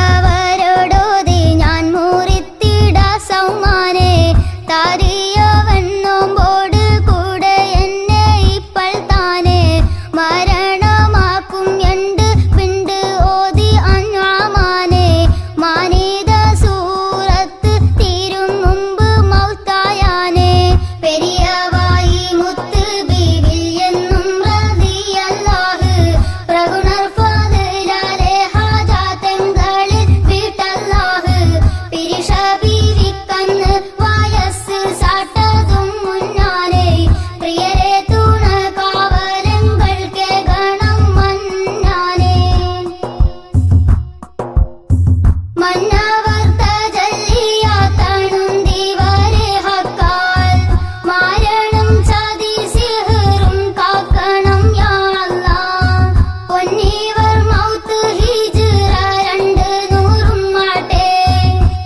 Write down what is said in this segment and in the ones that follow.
താരിത്തവരോടോതി ഞാൻ മുറിത്തിട സൗമാനെ താരിയവണ്ണോമ്പോട് കൂടെ എന്നെ ഇപ്പോൾ താനെ മരണമാക്കും എണ്ട് പിണ്ട് ഓതി അൻആമാനെ മാനിത സൂറത്ത് തീരും മുമ്പ് മൗത്തായാനെ പെരിയവായി മുത്ത് ബീവിൽ എന്നും റളിയല്ലാഹ് പ്രഗുണർ ഫാദിലാലെ ഹാജാതെങ്കളിൽ വീട്ടല്ലാഹ് പിരിശ ബീവിക്കന്ന് വയസ്സ് സാട്ടതും മുന്നാനെ പ്രിയരെ തുണ കാവലങ്ങൾക്ക് ഗണം മന്നാനെ മന്നവർത്ത ജല്ലിയാത്തണുന്തിവരെ ഹക്കാൽ മാരണം ചതി സിഹറും കാക്കണം യാ അല്ലാഹ് പൊന്നിവർ മൗത്ത് ഹിജ്റ 200 മാട്ടെ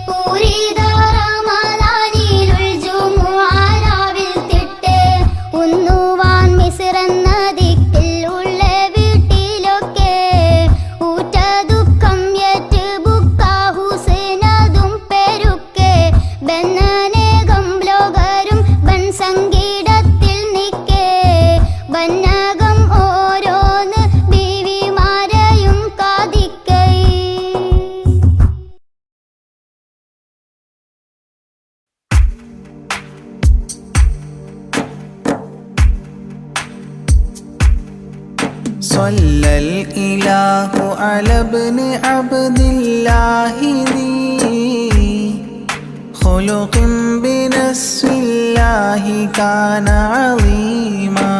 പൂരിത റമദാനിലുൽ ജുമുഅരാവിൽ തിട്ടെ ഉന്നുവാൻ മിസ്റെന്ന ദിക്കിൽ ഉള്ള വീട്ടിലൊക്കെ ഊറ്റ ദുഃഖം ഏറ്റ് ബുക്ക ഹുസൈനതും പെരുക്കെ ബന്നനേകം ലോകരും ബൻ സംഗീതത്തിൽ നിൽക്കെ ബന്നകം ഓരോന്ന് ബീവിമാരെയും കാതിക്കൈ صلى الإله على ابن عبد الله ذي خلق بنسب الله كان عظيما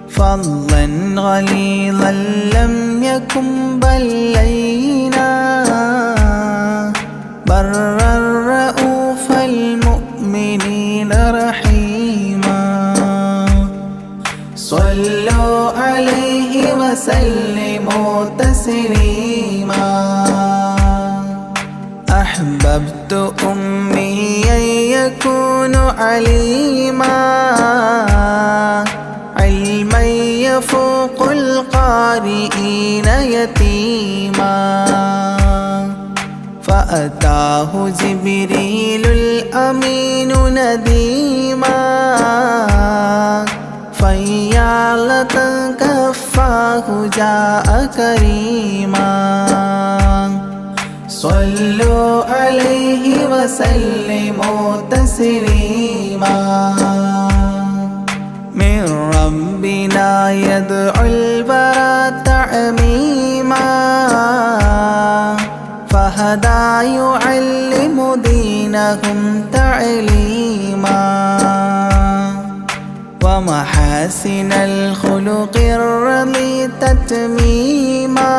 فضلا غليظا لم يكن بل لينا برا رؤوف المؤمنين رحيما صلوا عليه وسلموا تسليما أحببت أمي أن يكون عليما علما يفوق القارئين يتيما فأتاه جبريل الأمين نديما فيالة كفاه جاء كريما صلوا عليه وسلموا تسليما من ربنا يدعو البرى تعميما فهدى يعلم دينهم تعليما ومحاسن الخلق الرضي تتميما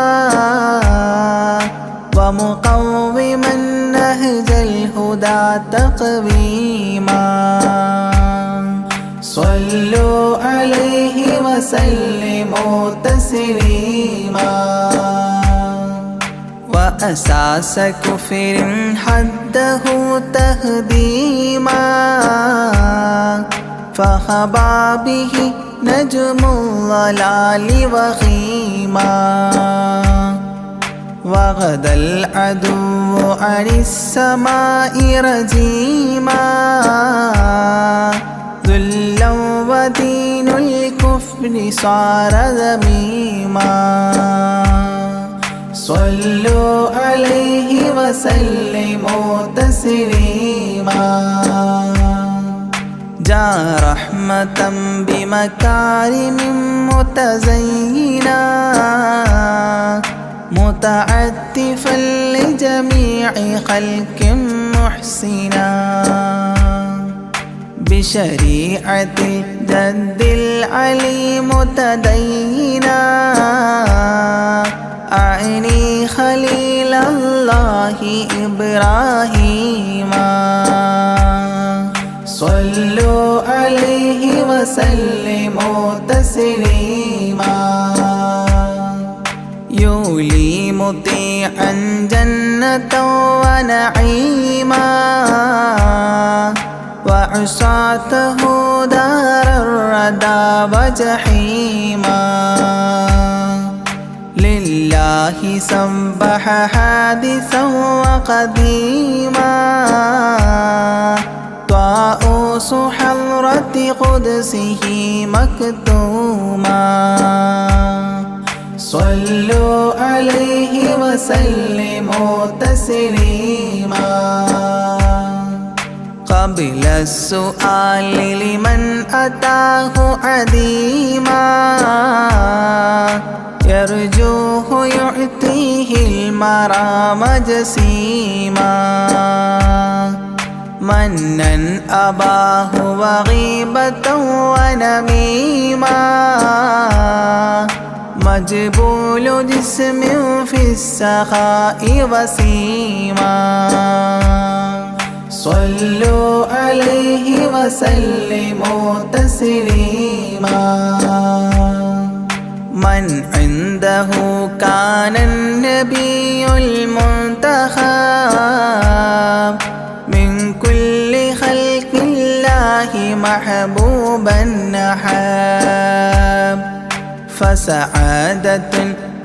ومقوما نهج الهدى تقويما صلوا عليه وسلموا تسليما وأساس كفر حده تهديما فخبا به نجم الضلال وخيما وغدا العدو عن السماء رجيما ذلا ودين الكفر صار ذميما صلوا عليه وسلموا تسليما جاء رحمة بمكارم متزينا متعتفا لجميع خلق محسنا بشريعة الجد العلي متدينا أعني خليل الله إبراهيما صلوا عليه وسلموا تسليما يولي مطيعا جنة ونعيما وعصاته دار الردى وجحيما لله لله سبح حادثا وقديما طاؤوس حضرة قدسه مكتوما صلوا عليه وسلموا تسليما قبل السؤال لمن أتاه عديما يرجوه يعطيه المرام جسيما منا أباه وغيبة ونميما مجبول جسم في السخاء وسيما صلوا عليه وسلموا تسليما من عنده كان النبي المنتخب من كل خلق الله محبوبا نحب فسعادة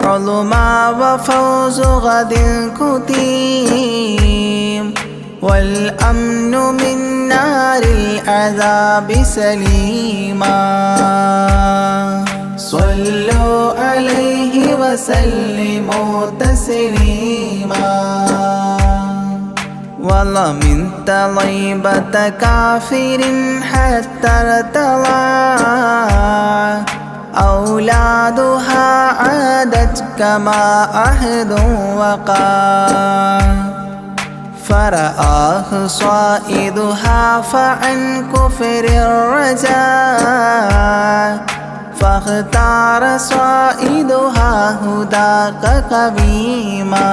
عظمى وفوز غد كتيم والأمن من نار العذاب سليما صلوا عليه وسلموا تسليما والله من طيبة كافر حتى ارتضى أولادها عادت كما عهد وقع فرآه صائدها فعن كفر الرجاء فاختار صائدها هداك قويما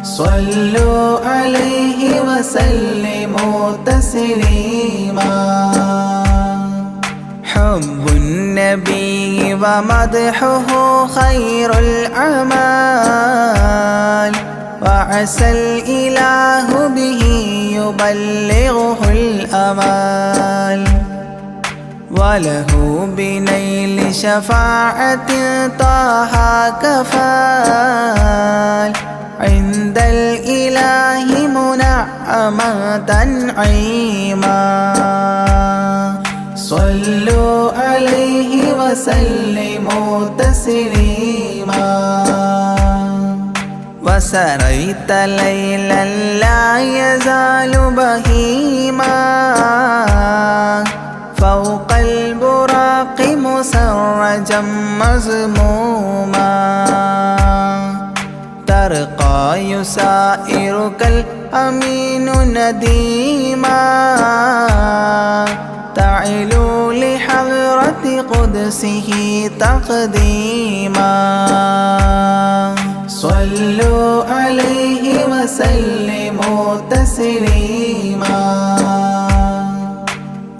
صلوا عليه وسلموا تسليما حب النبي ومدحه خير الأعمال وعسى الإله به يبلغه الأمال وله بنيل شفاعة طه كفال عند الإله منعما تنعيما صلوا عليه وسلموا تسليما وسريت ليلا لا يزال بهيما فوق البراق مسرجا مزموما ترقى يسائرك الأمين نديما تعلو لحضرة قدسه تقديما صلوا عليه وسلموا تسليما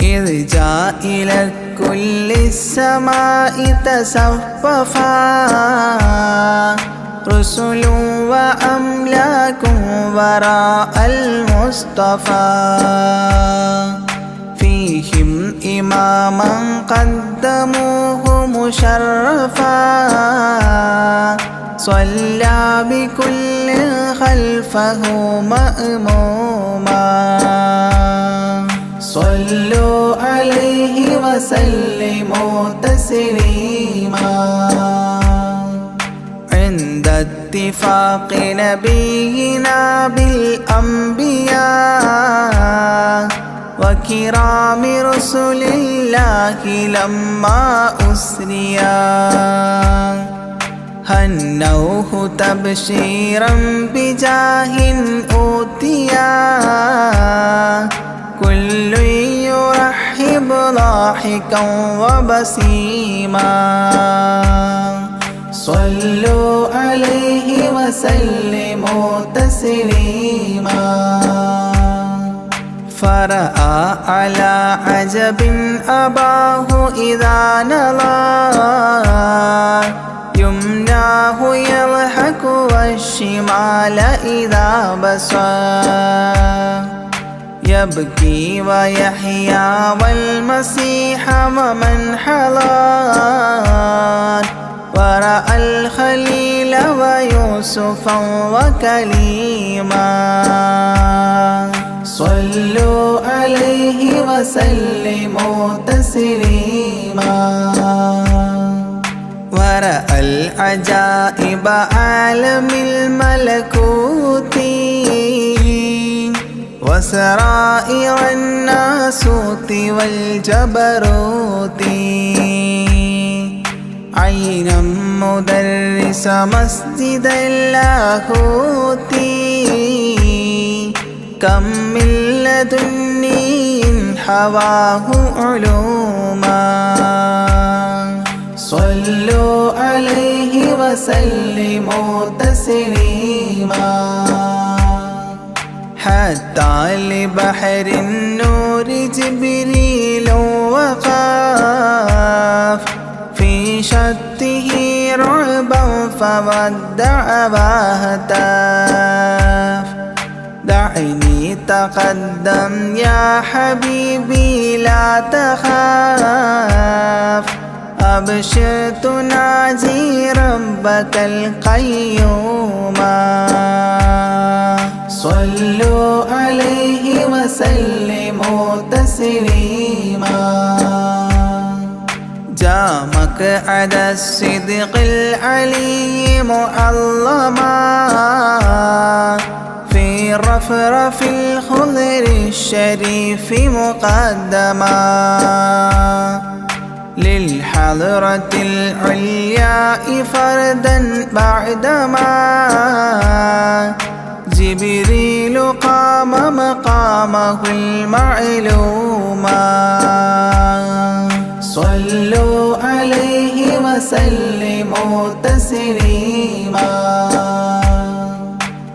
إذ جاء إلى كل السماء تصففا رسل وأملاك وراء المصطفى فيهم إماما قدموه مشرفا صلى بكل خلفه مأموما صلوا عليه وسلموا تسليما عند اتفاق نبينا بالأنبياء وكرام رسل الله لما أسريا هنوه تبشيرا بجاه أوتيا كل يرحب ضاحكا وبسيما صلوا عليه وسلموا تسليما فرأى على عجب أباه إذا نظر يمناه يضحك والشمال إذا بصر يبكي ويحيى والمسيح ومن حضر ورأى الخليل ويوسفا وكليما صلوا عليه وسلموا تسليما ورأى العجائب عالم الملكوت وسرائر الناسوت والجبروت عينا مدرس مسجد اللاهوت كم من لدني حواه علوما صلوا عليه وسلموا تسليما حتى لبحر النور جبريل وقاف في شته رعبا فودع وهتاف دعني تقدم يا حبيبي لا تخاف أبشر تناجي ربك القيوم صلوا عليه وسلموا تسليما جاء مقعد الصدق العلي معلما في رفرف الخضر الشريف مقدما للحضرة العليا فردا بعدما جبريل قام مقامه المعلوما صلوا عليه وسلموا تسليما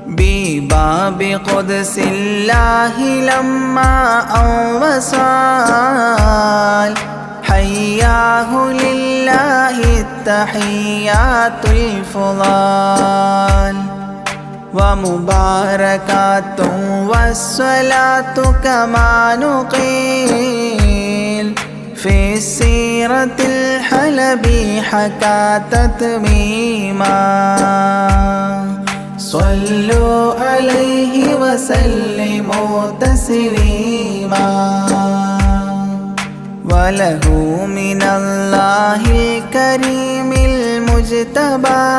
بباب قدس الله لما أوصال حياه لله التحيات الفضال ومباركات والصلاة كما نقيل في السيرة الحلبي حكى تتميما صلوا عليه وسلموا تسليما وله من الله الكريم المجتبى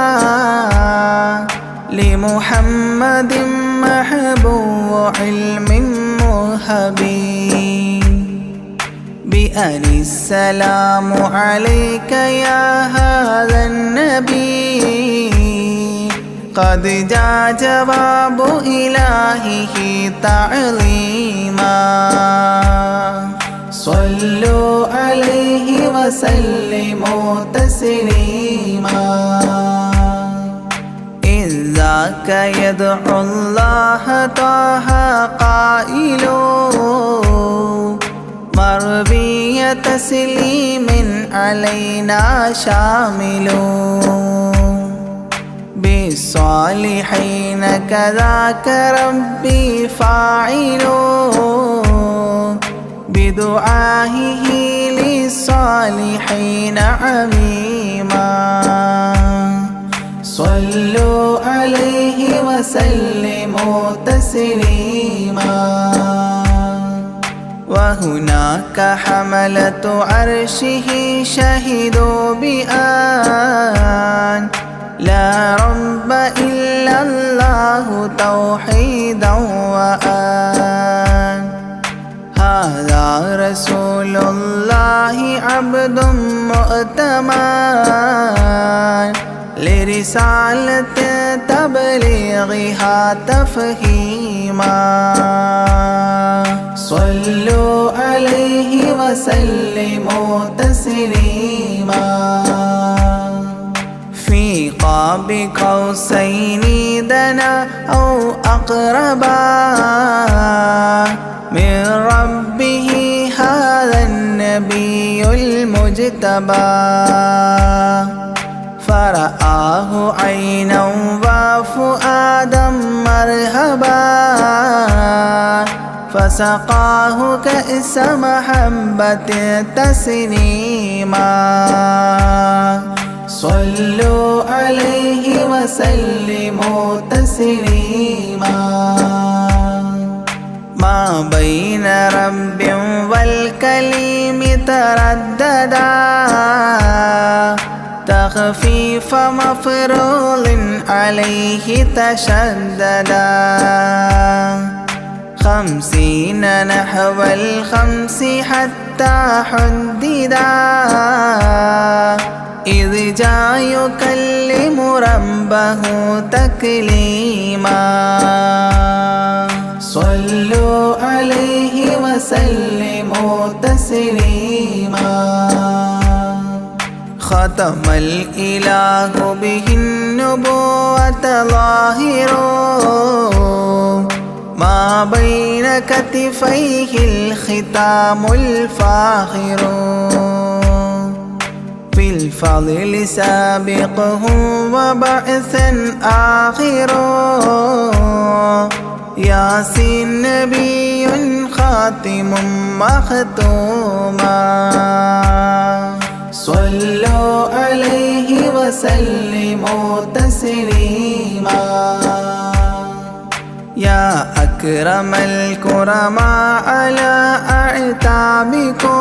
لمحمد محبوب علم مهبي بأن السلام عليك يا هذا النبي قد جاء جواب إلهه تعظيما صلوا عليه وسلموا تسليما إذ ذاك يدعو الله طه قائل مربي تسليم علينا شامل بالصالحين كذاك ربي فاعل بدعائه للصالحين عميما صلوا عليه وسلموا تسليما وهناك حملة عرشه شهدوا بأن لا رب إلا الله توحيدا وأن هذا رسول الله عبد مؤتمن لرسالة تبليغها تفهيما صلوا عليه وسلموا تسليما في قاب قوسين دنا أو أقربا من ربه هذا النبي المجتبى فرآه عينا وفؤادا مرهبا فسقاه كأس محبة تسنيما صلوا عليه وسلموا تسليما ما بين رب والكليم ترددا تخفيف مفروض عليه تشددا 50 نحو 5 حتى حددا إذ جاء يكلم ربه تكليما صلوا عليه وسلموا تسليما ختم الإله به النبوة ظاهر ما بين كتفيه الختام الفاخر في الفضل سابقه وبعثا آخر ياسين نبي خاتم مختوما صلوا عليه وسلموا تسليما يا أكرم الكرماء على أعتابكم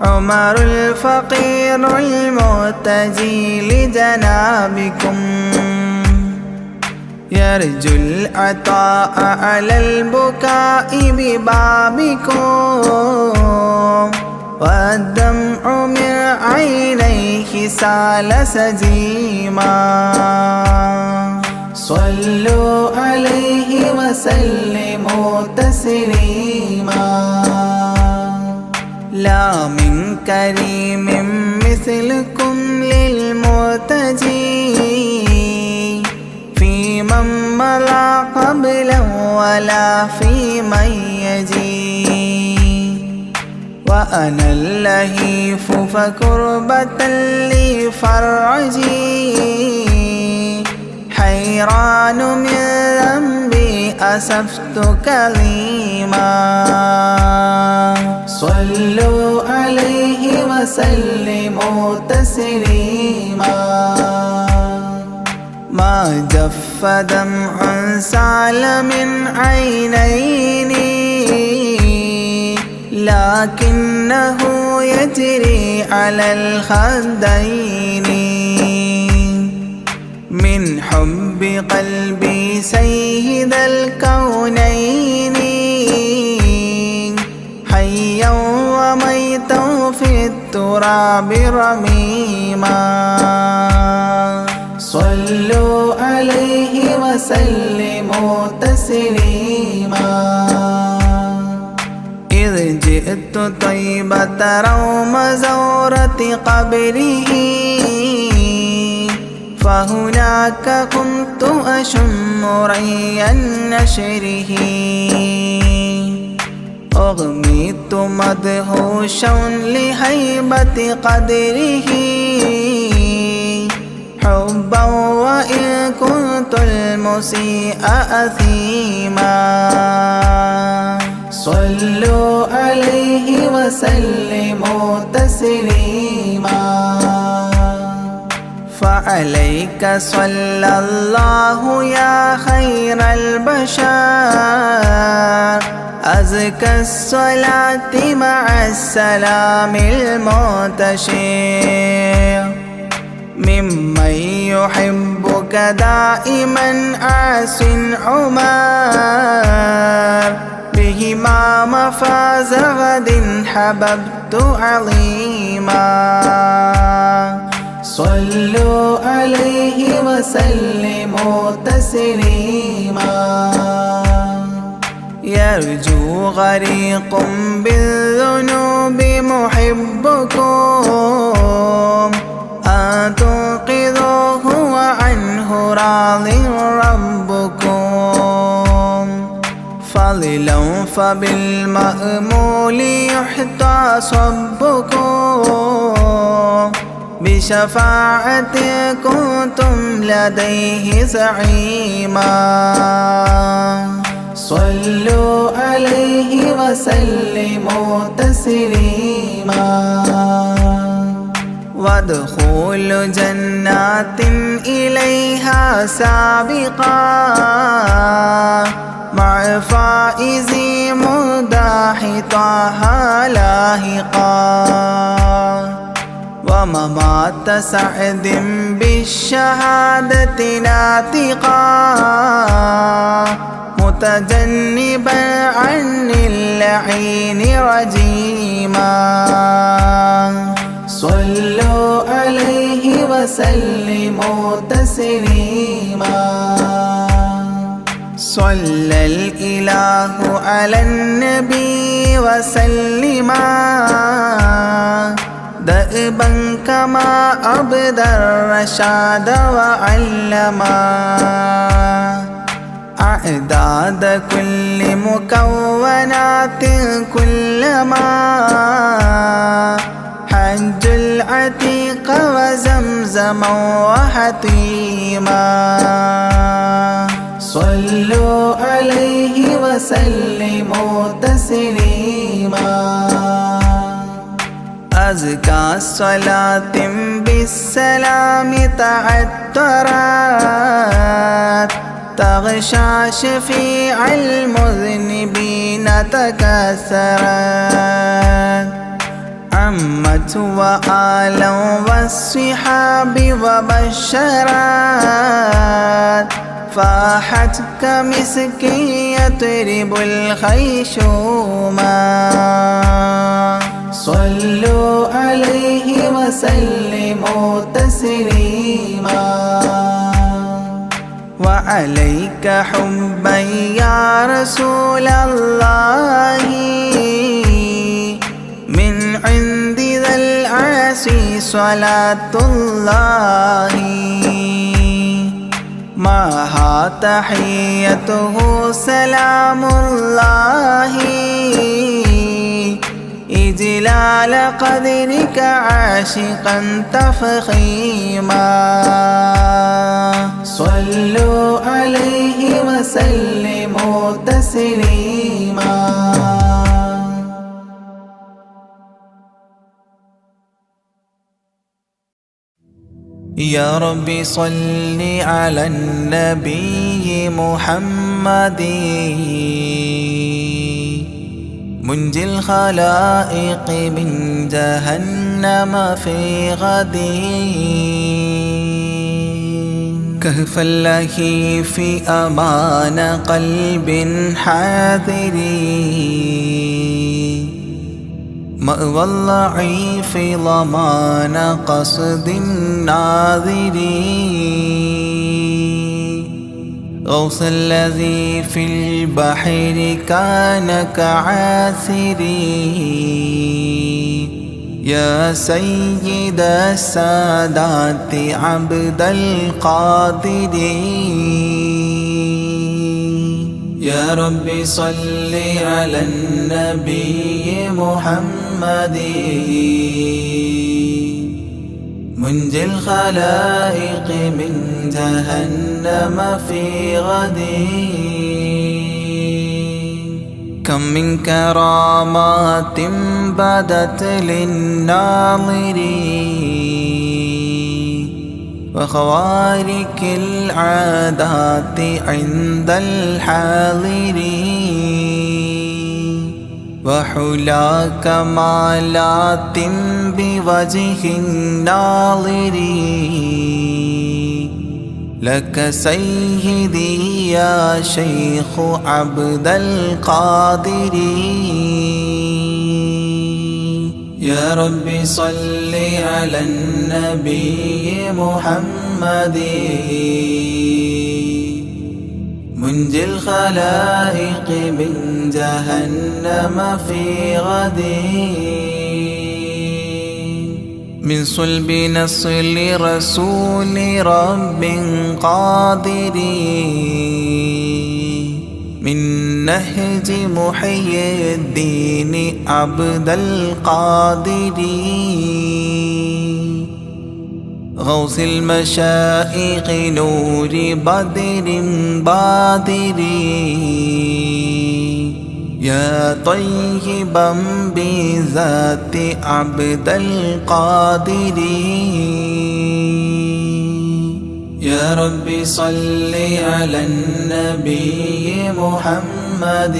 عمر الفقير المرتجي لجنابكم يرجو العطاء على البكاء ببابكم والدمع من عينيه سال سجيما صلوا عليه وسلموا تسليما لا من كريم مثلكم للمرتجي في من مضى قبلا ولا في من يجي وأنا اللهيف فكربة لي فرجي حيران من ذنبي أسفت كظيما صلوا عليه وسلموا تسليما ما جف دمع سال من عينيني لكنه يجري على الخدين من حب قلبي سيد الكونين حيا وميتا في التراب رميما صلوا عليه وسلموا تسليما إذ جئت طيبة روم زورة قبره فهناك كنت أشم ري نشره أغميت مدهوشا لهيبة قدره حبا وإن كنت المسيء أثيما صلوا عليه وسلموا تسليما فعليك صلى الله يا خير البشر أزكى الصلاة مع السلام المنتشر ممن يحبك دائما عاص عمر بهما مفاز غد حببت عظيما صلوا عليه وسلموا تسليما يرجو غريق بالذنوب محبكم أن تنقذوه وعنه راض ربكم فضلا فبالمأمول يحتى صبكم بشفاعة كنتم لديه زعيما صلوا عليه وسلموا تسليما وادخول جنات إليها سابقا مع فائز مداح طه لاحقا وممات سعد بالشهادة ناطقا متجنبا عن اللعين رجيما صلوا عليه وسلموا تسليما صلى الإله على النبي وسلما دأبا كما أبدى الرشاد وعلما أعداد كل مكونات كلما حج العتيق وزمزما وحطيما صلوا عليه وسلموا تسليما أزكى الصلاة بالسلام تعطرت تغشى شفيع المذنبين تكسرت عمت وآلا والصحاب وبشرت فاحت كمسك يطرب الخيشوما صلوا عليه وسلموا تسليما وعليك حبا يا رسول الله من عند ذا العرش صلاة الله معها تحيته سلام الله إجلال قدرك عاشقا تفخيما صلوا عليه وسلموا تسليما يا رب صل على النبي محمد منجي الخلائق من جهنم في غد كهف الله في أمان قلب حاذر مأوى الضعيف ضمان قصد الناظر غوث الذي في البحر كان كعاثري يا سيد السادات عبد القادر يا رب صل على النبي محمد منجي الخلائق من جهنم في غد كم من كرامات بدت للناظرين وخوارق العادات عند الحاضرين وحلا كمالات بوجه الناظرين لك سيدي يا شيخ عبد القادر يا رب صل على النبي محمد منجي الخلائق من جهنم في غد من صلب نصل رسول رب قادر من نهج محيي الدين عبد القادر غوث المشائخ نور بدر بادر يا طيبا بذات عبد القادر يا رب صل على النبي محمد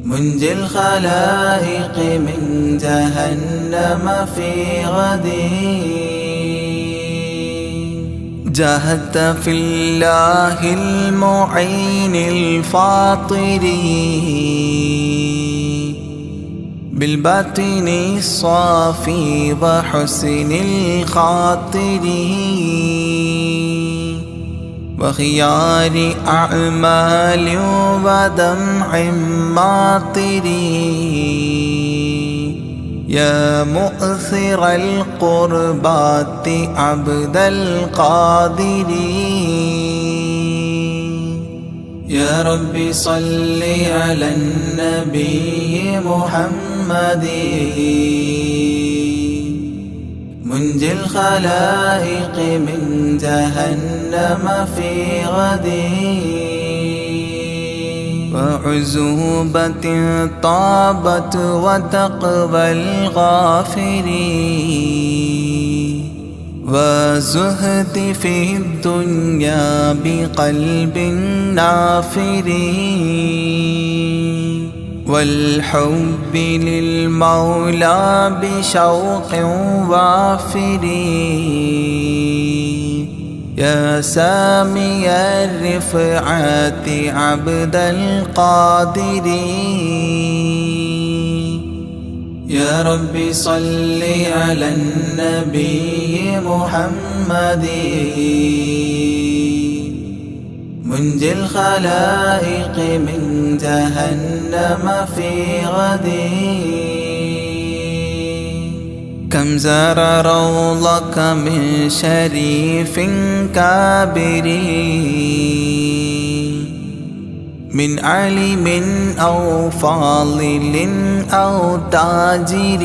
منجي الخلائق من جهنم في غد جاهدت في الله المعين الفاطر بالباطن الصافي وحسن الخاطر وخيار أعمال ودمع ماطر يا مؤثر القربات عبد القادر يا رب صل على النبي محمد منجي الخلائق من جهنم في غد وعزوبة طابت وتقوى الغافر وزهد في الدنيا بقلب نافر والحب للمولى بشوق وافر يا سامي الرفعات عبد القادر يا رب صل على النبي محمد منجي الخلائق من جهنم في غد كم زار روضك من شريف كابر من عالم أو فاضل أو تاجر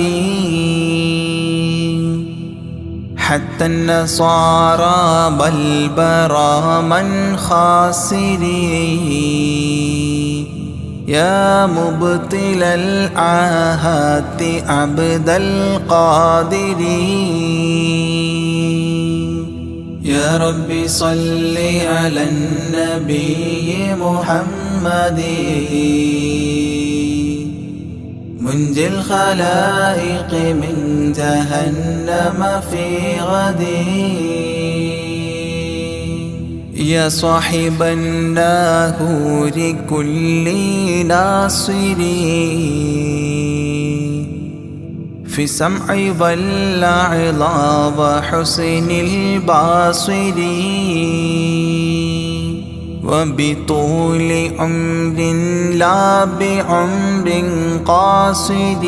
حتى النصارى بل برا من خاسر يا مبطل العاهات عبد القادر يا رب صل على النبي محمد منجي الخلائق من جهنم في غد يا صاحب الناهور كل ناصر في السمع والعظى وحسن الباصر وبطول عمر لا بعمر قاصر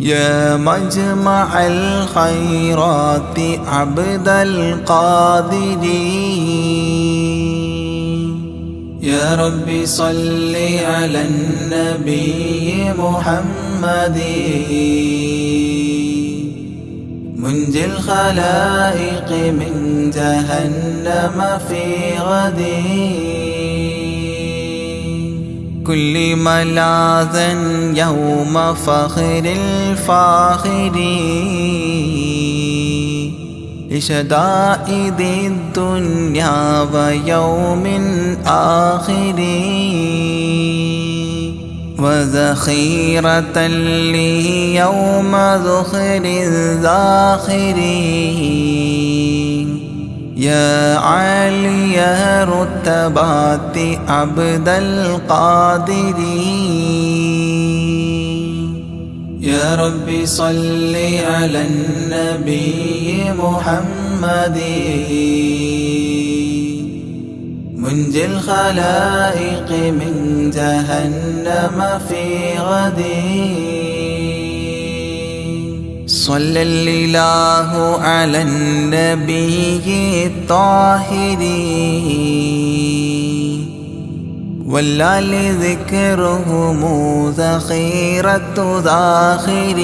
يا مجمع الخيرات عبد القادر يا رب صل على النبي محمد منجي الخلائق من جهنم في غد كل ملاذا يوم فخر الفاخر لشدائد الدنيا ويوم آخر وذخيرة لي يوم ذخر الذاخر يا عالي رتبات عبد القادر يا رب صل على النبي محمد منجي الخلائق من جهنم في غد صلى الإله على النبي الطاهر والآل ذكرهم ذخيرة ذاخرين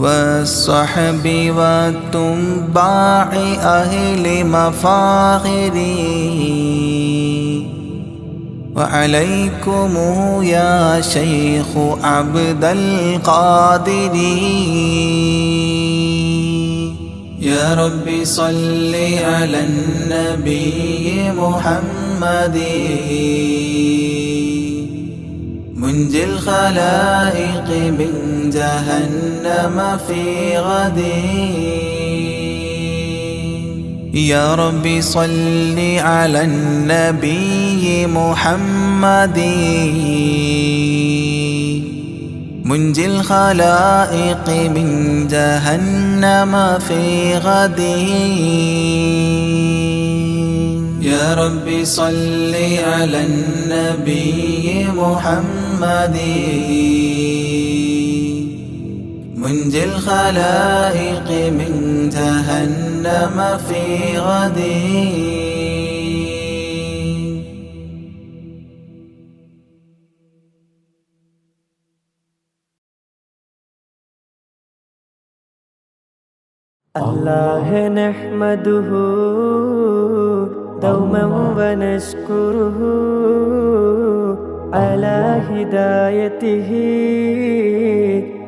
والصحب والتباع أهل مفاخري وعليكم يا شيخ عبد القادر يا رب صل على النبي محمد منجي الخلائق من جهنم في غد يا رب صل على النبي محمد منجي الخلائق من جهنم في غد يا رب صل على النبي محمد منجي الخلائق من جهنم في غد الله نحمده دوما ونشكره على هدايته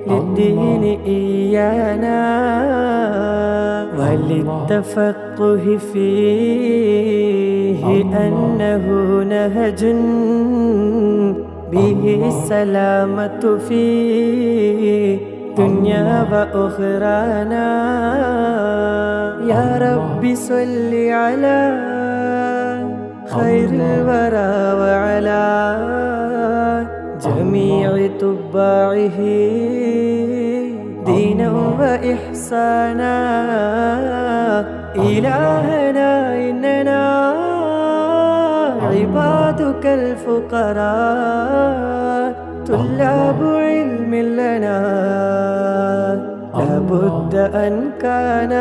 للدين إيانا وللتفقه فيه أنه نهج به السلامة في دنيا وأخرانا يا رب صل على خير الورى وعلى جميع تباعه دينا وإحسانا إلهنا إننا عبادك الفقراء طلاب علم لنا لابد أن كان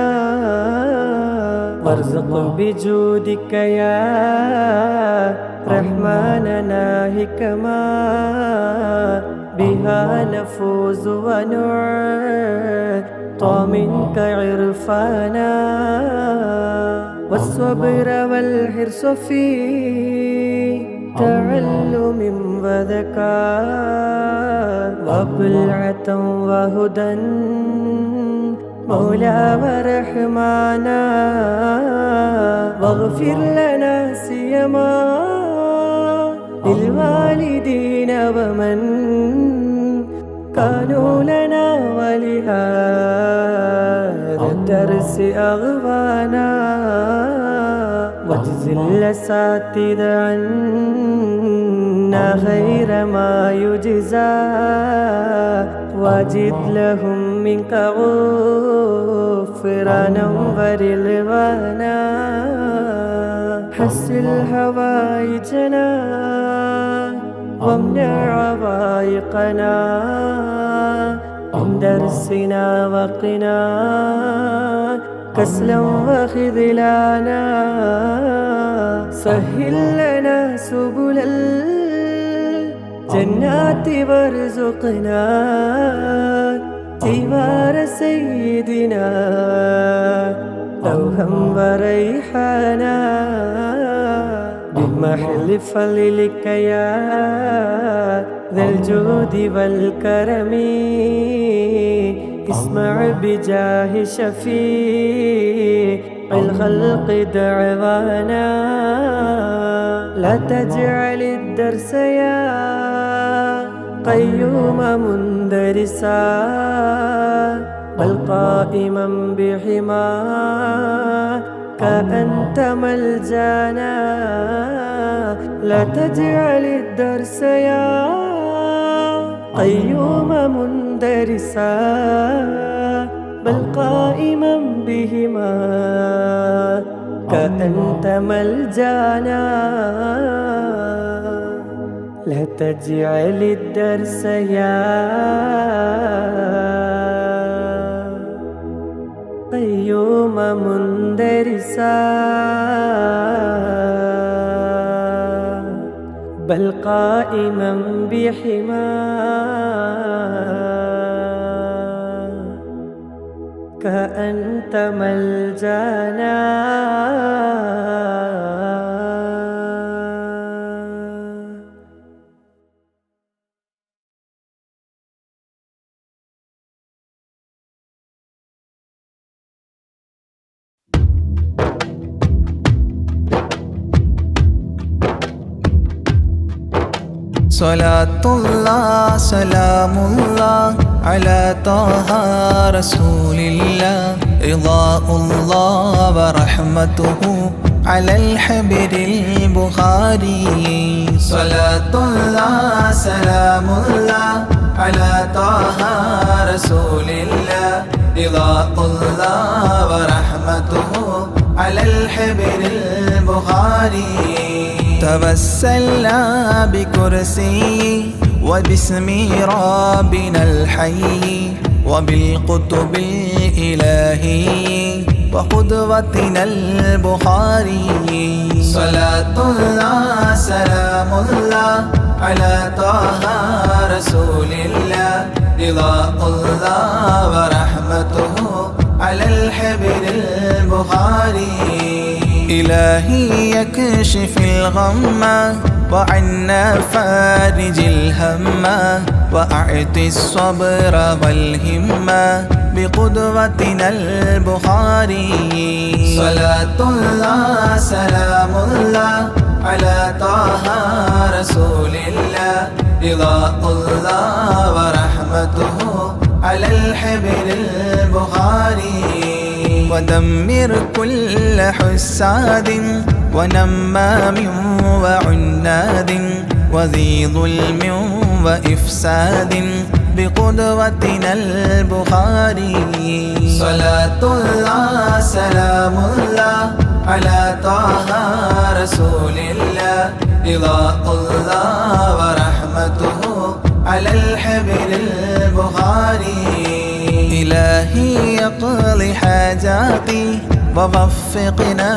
وارزق بجودك يا رحمننا حكما بها نفوز ونعطى منك عرفانا والصبر والحرص في تعلم وذكاء وبلعة وهدى مولى ورحمانا واغفر لنا سيما للوالدين ومن كانوا لنا ولهذا الدرس أغوانا واجزل الأساتذة عنا خير ما يجزى واجد لهم منك غفرانا ورضوانا حسن هوائجنا وامنع عوائقنا من درسنا وقنا كسلا وخذلانا سهل لنا سبل الجنات وارزقنا جوار سيدنا روحا وريحانا بمحل فضلك يا ذا الجود والكرم اسمع بجاه شفيع الخلق دعوانا لا تجعل الدرس يا قيوم مندرسا بل قائما بحماك أنت ملجانا لا تجعل الدرس يا قيوم مندرسا بل قائما بهما كأنت ملجانا لا تجعل الدرس يا قيوم مندرسا بل قائما بحما أنت ملجانا صلاة الله سلام الله على طه رسول الله رضاء الله ورحمته على الحبر البخاري صلاة الله سلام الله على طه رسول الله رضاء الله ورحمته على الحبر البخاري توسلنا بكرسي وباسم ربنا الحي وبالقطب الإلهي وقدوتنا البخاري صلاة الله سلام الله على طه رسول الله رضاء الله ورحمته على الحبر البخاري إلهي يكشف الغم وعنا فارج الهم وأعطي الصبر والهمة بقدوتنا البخاري صلاة الله سلام الله على طه رسول الله رضاء الله ورحمته على الحبر البخاري ودمر كل حساد ونمام وعناد وذي ظلم وإفساد بقدوتنا البخاري صلاة الله سلام الله على طه رسول الله رضاء الله ورحمته على الحبر البخاري إلهي يقضي حاجاتي ووفقنا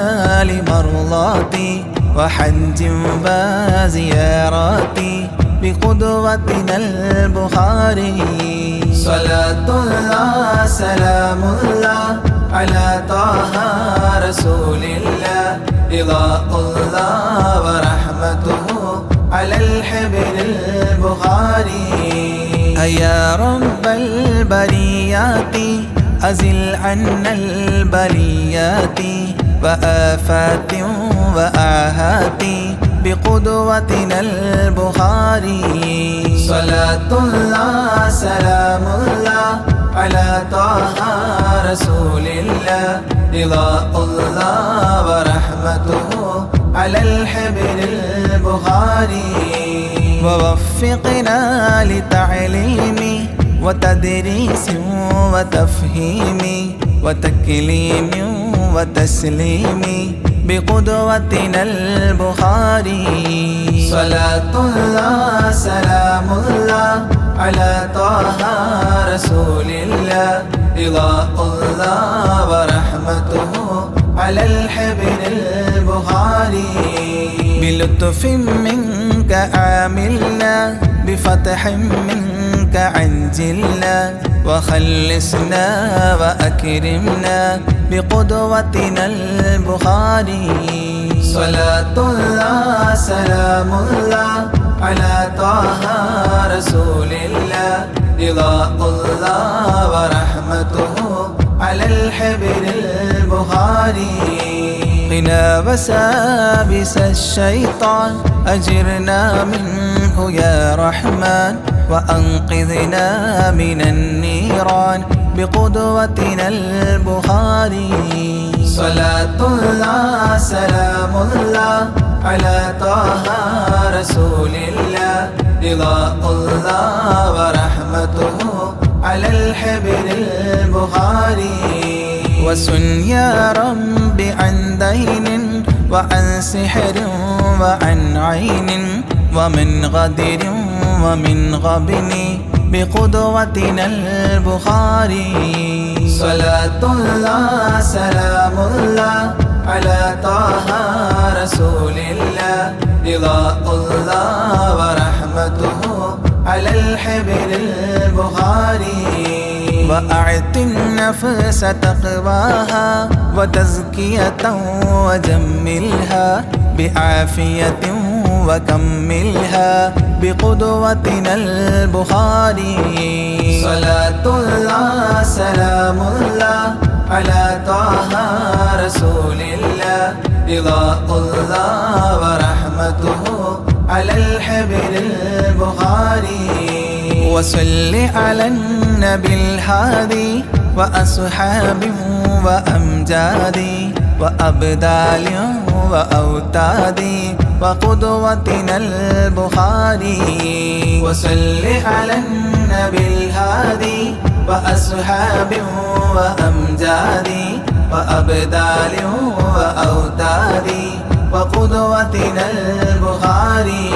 لمرضاتي وحج وزياراتي بقدوتنا البخاري صلاة الله سلام الله على طه رسول الله رضاء الله ورحمته على الحبر البخاري يا رب البريات أزل عنا البليات وآفات وآهات بقدوتنا البخاري صلاة الله سلام الله على طه رسول الله رضاء الله ورحمته على الحبر البخاري ووفقنا لتعليم وتدريس وتفهيم وتكليم وتسليم بقدوتنا البخاري صلاة الله سلام الله على طه رسول الله رضاء الله ورحمته على الحبر البخاري بلطف منك عاملنا بفتح منك عجلنا وخلصنا وأكرمنا بقدوتنا البخاري صلاة الله سلام الله على طه رسول الله رضاء الله ورحمته على الحبر البخاري قنا وسابس الشيطان أجرنا منه يا رحمن وأنقذنا من النيران بقدوتنا البخاري صلاة الله سلام الله على طه رسول الله رضاء الله ورحمته على الحبر البخاري وسن يا رب عن دين وعن سحر وعن عين ومن غدر ومن غبن بقدوتنا البخاري صلاة الله سلام الله على طه رسول الله رضاء الله ورحمته على الحبر البخاري وأعط النفس تقواها وتزكية وجملها بعافية وكملها بقدوتنا البخاري. صلاة الله سلام الله على طه رسول الله رضا الله ورحمته على الحبر البخاري. وصل على النبي الهادي وأصحاب وأمجاد وأبدال وأوتاد وقدوتنا البخاري. وصل على النبي الهادي وأصحاب وأمجاد وأبدال وأوتاد وقدوتنا البخاري.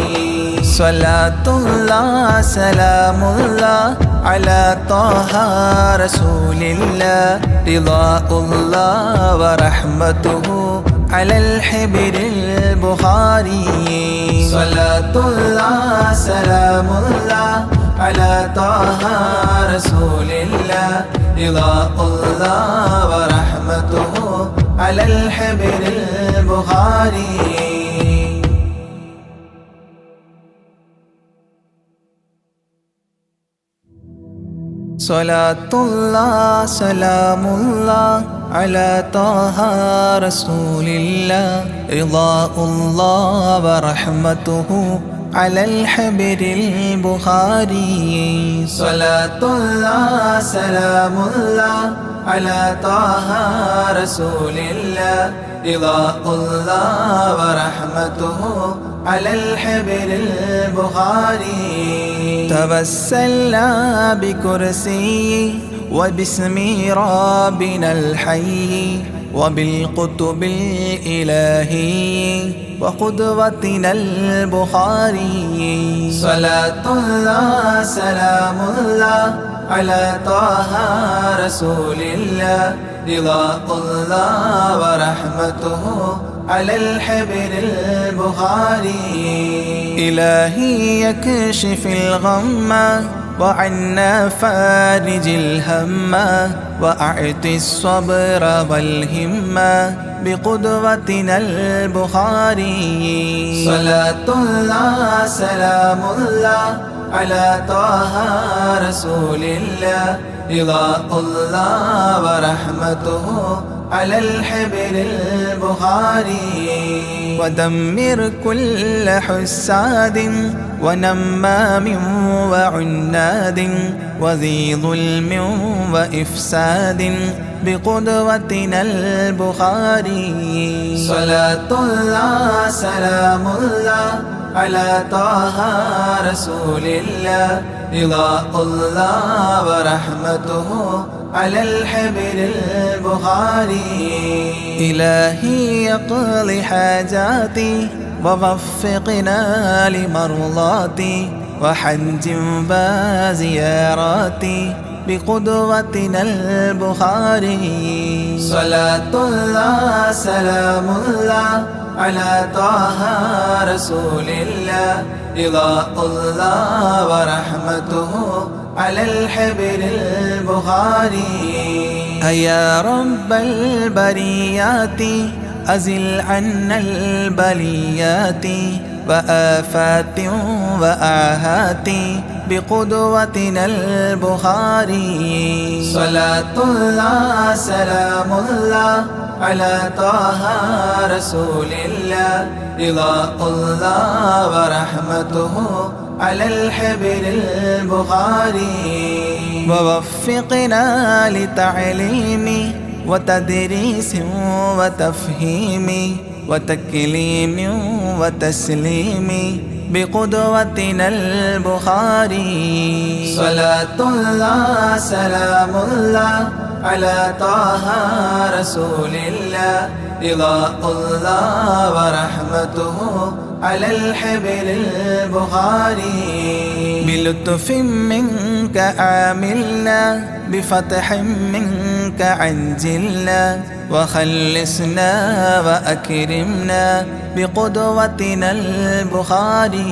صلاة الله سلام الله على طه رسول الله رضا الله ورحمته على الحبر البخاري. صلاة الله سلام الله على طه رسول الله رضا الله ورحمته على الحبر البخاري. صلاة الله سلام الله على طه رسول الله رضا الله ورحمته على الحبر البخاري. صلاة الله سلام الله على طه رسول الله رضا الله ورحمته على الحبر البخاري. توسلنا بكرسي وباسم ربنا الحي وبالقطب الإلهي وقدوتنا البخاري. صلاة الله سلام الله على طه رسول الله رضا الله ورحمته على الحبر البخاري. إلهي يكشف الغم وعنا فارج الهم وأعطي الصبر والهمة بقدوتنا البخاري. صلاة الله سلام الله على طه رسول الله رضا الله ورحمته على الحبر البخاري. ودمر كل حساد ونمام وعناد وذي ظلم وإفساد بقدوتنا البخاري. صلاة الله سلام الله على طه رسول الله رضا الله ورحمته على الحبر البخاري. إلهي يقضي حاجاتي ووفقنا لمرضاتي وحج وزياراتي بقدوتنا البخاري. صلاة الله سلام الله على طه رسول الله رضا الله ورحمته على الحبر البخاري. يا رب البريات أزل عنا البليات وآفات وآهات بقدوتنا البخاري. صلاة الله سلام الله على طه رسول الله رضا الله ورحمته على الحبر البخاري. ووفقنا لتعليم وتدريس وتفهيم وتكليم وتسليم بقدوتنا البخاري. صلاة الله سلام الله على طه رسول الله رضا الله ورحمته على الحبر البخاري. بلطف منك عاملنا بفتح منك عجلنا وخلصنا وأكرمنا بقدوتنا البخاري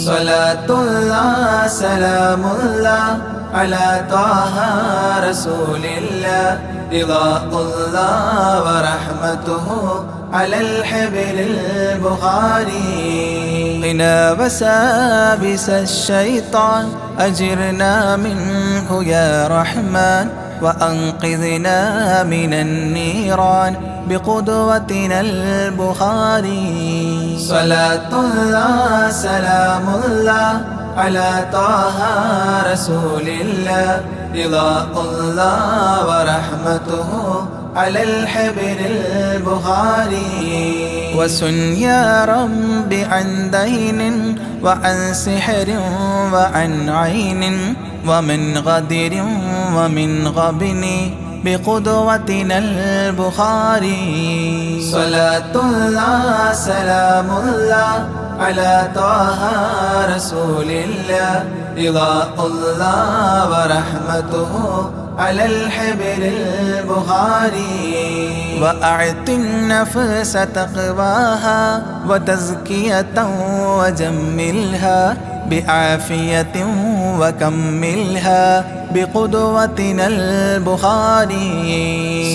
صلاة الله سلام الله على طه رسول الله رضاء الله ورحمته على الحبر البخاري قنا وسابس الشيطان أجرنا منه يا رحمن وأنقذنا من النيران بقدوتنا البخاري صلاة الله سلام الله على طه رسول الله رضاء الله ورحمته على الحبر البخاري وسن يا رب عن دين وعن سحر وعن عين ومن غدر ومن غبن بقدوتنا البخاري صلاة الله سلام الله على طه رسول الله رضاء الله ورحمته على الحبر البخاري وأعط النفس تقواها وتزكية وجملها بعافية وكملها بقدوتنا البخاري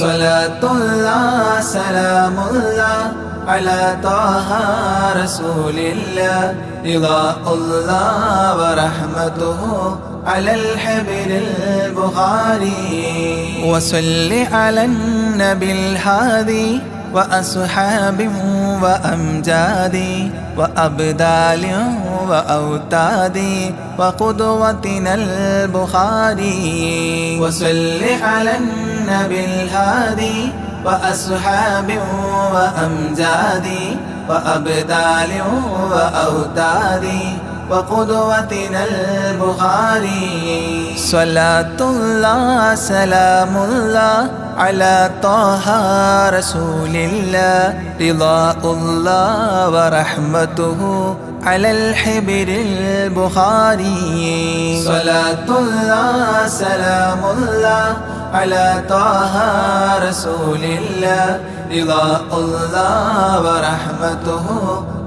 صلاة الله سلام الله على طه رسول الله رضاء الله ورحمته على الحبر البخاري وصل على النبي الهادي وأصحاب وأمجاد وأبدال وأوتاد وقدوتنا البخاري وصل على النبي الهادي وأصحاب وأمجاد وأبدال وأوتاد وقدوتنا البخاري صلاة الله سلام الله على طه رسول الله رضاء الله ورحمته على الحبر البخاري صلاة الله سلام الله على طه رسول الله رضاء الله ورحمته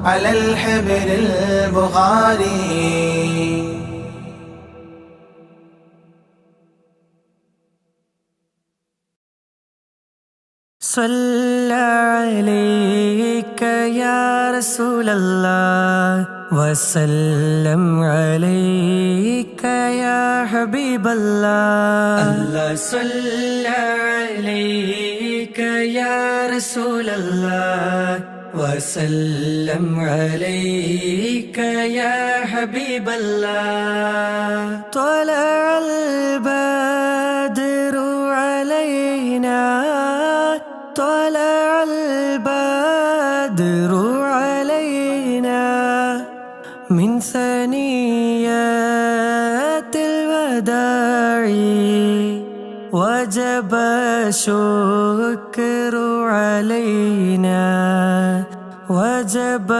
على الحبر البخاري صلى عليك يا رسول الله وسلم عليك يا حبيب الله الله صلى عليك يا رسول الله وسلم عليك يا حبيب الله طلع البدر علينا طلع البدر علينا من ثنيات الوداع وجب الشكر علينا وجب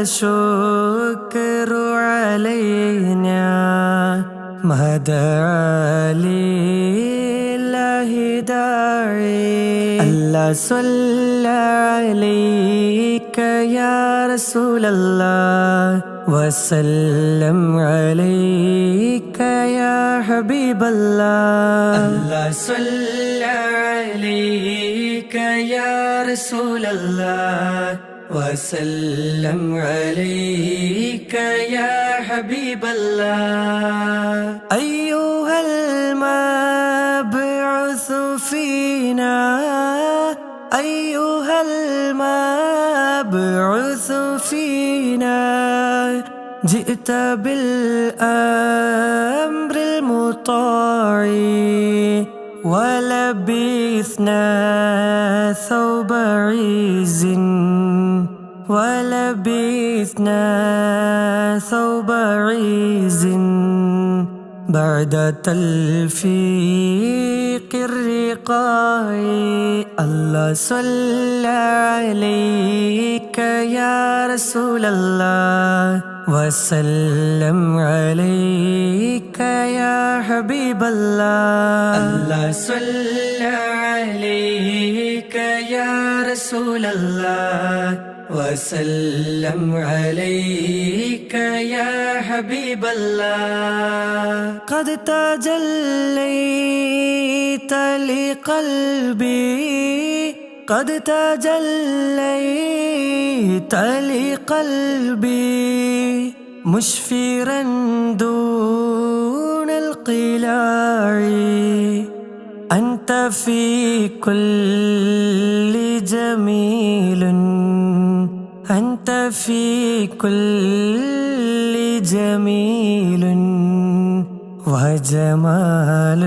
الشكر علينا ما دعا لله داعي الله صلى عليك يا رسول الله وسلم عليك يا حبيب الله الله صلى عليك يا رسول الله وسلم عليك يا حبيب الله أيها المبعوث فينا أيها المبعوث فينا جئت بالأمر المطاع ولبثنا ثوب عز ولبثنا ثوب عز بعد تلفيق الرقاع الله صلى عليك يا رسول الله وسلم عليك حبيب الله الله صلى عليك يا رسول الله وسلم عليك يا حبيب الله قد تجليت لقلبي قد تجليت لقلبي مشفرا دون القلاع أنت في كل جميل أنت في كل جميل وجمال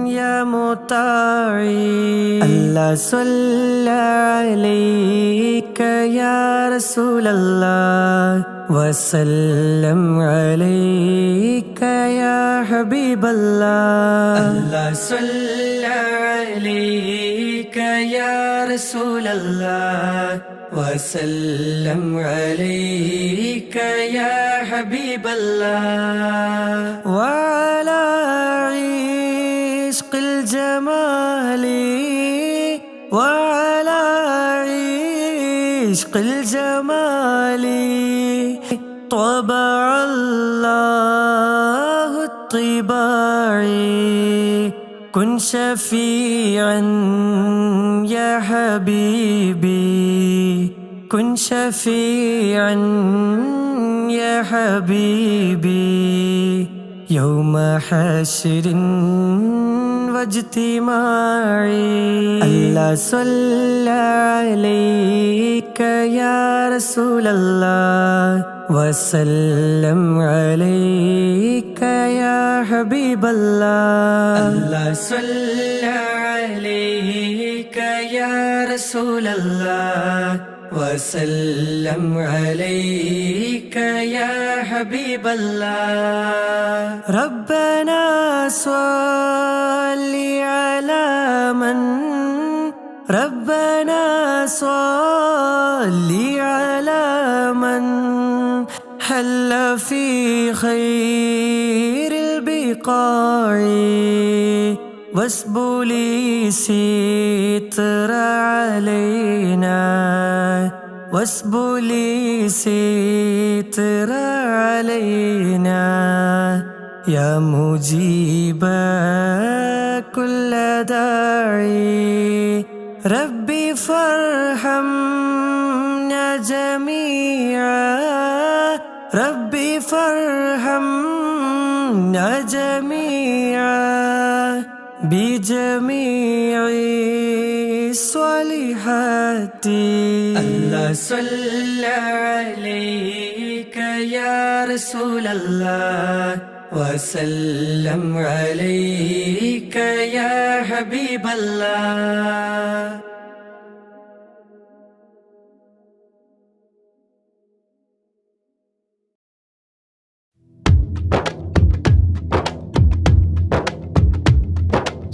يا مطاعي الله صلى عليك يا رسول الله وسلم عليك يا حبيب الله الله صلى عليك يا رسول الله وسلم عليك يا حبيب الله وعلى عشق الجمال وعلى عشق الجمال طبع الله الطباع كن شفيعا يا حبيبي كن شفيعا يا حبيبي يوم حشر واجتماع الله صلى عليك يا رسول الله وسلم عليك يا حبيب الله الله صلى عليك يا رسول الله وسلم عليك يا حبيب الله ربنا صل على من ربنا صل على من حل في خير البقاع واسبلي ستر علينا واسبلي ستر علينا يا مجيب كل داعي ربي فارحمنا جميعا ربي فارحمنا جميعا بجميع الصالحات الله صلى عليك يا رسول الله وسلم عليك يا حبيب الله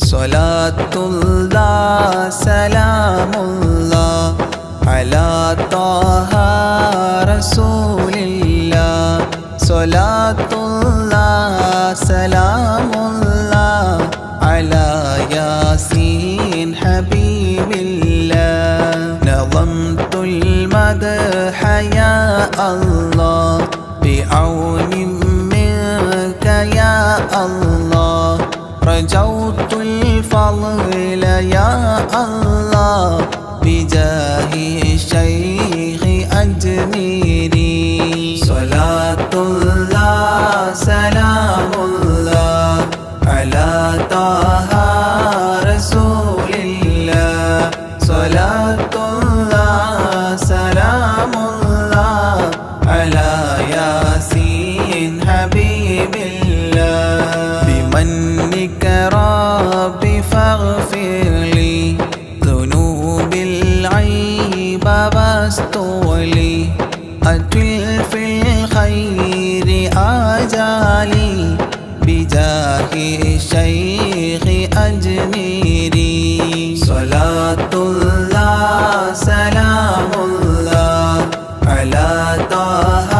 صلاة الله سلام الله على طه رسول الله صلاة الله سلام الله على ياسين حبيب الله نظمت المدح يا الله بعون منك يا الله رجوت الفضل يا الله بجاه الشيخ أجميري صلاة الله سلام الله على طه رسول الله صلاة الله سلام الله على ياسين حبيب الله بمنك ربي فاغفر لي ذنوب العيب واستولي أتل في الخير آجالي بجاه الشيخ أجميري صلاة الله سلام الله على طه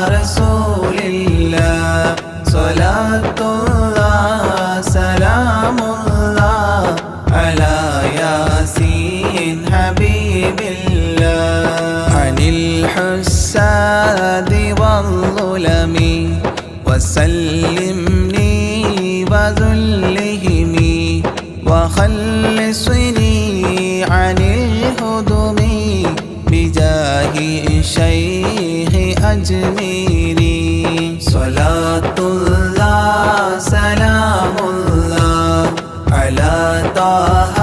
رسول الله صلاة صلاتullah salamullah ala yasin habibillah anil husadi wal zulami وسلمني وذلهمي وخلصني عن الهدم بجاه الشيخ أجميري صلاة الله سلام الله على طه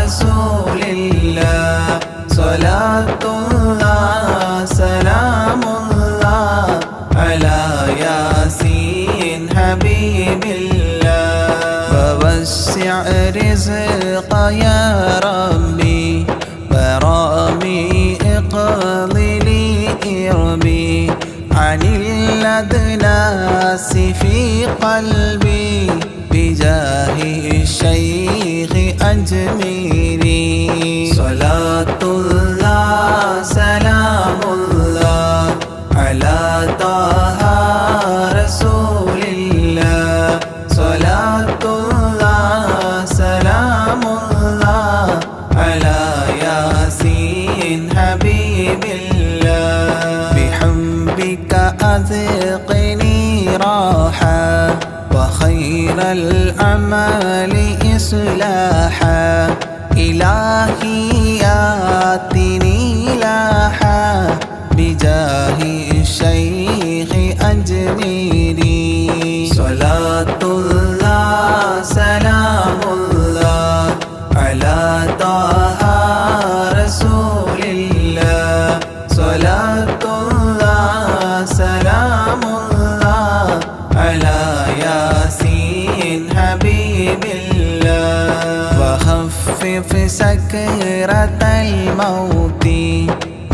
رسول الله صلاة الله سلام الله على ياسين حبيب الله ووسع رزق يا ربي برامي اقض لي إربي عن الأدناس في قلبي بجاه الشيخ أجميري صلاة الله سلام الله على طه رسول الله صلاة الله سلام الله على ياسين حبيب الله بحبك أذقني راحة وخير الأعمال إصلاحا إلهي آتني لاحا بجاه الشيخ أجميري صلاة الله سلام الله على طه رسول الله صلاة الله سلام الله على ياسين حبيب الله وخفف سكرة الموت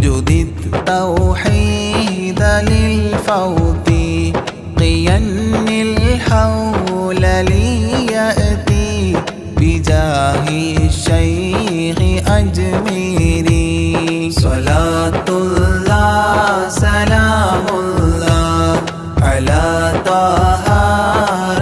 جدد توحيد للفوت قين الحول ليأتي بجاه الشيخ أجميري صلاة الله سلام الله على طه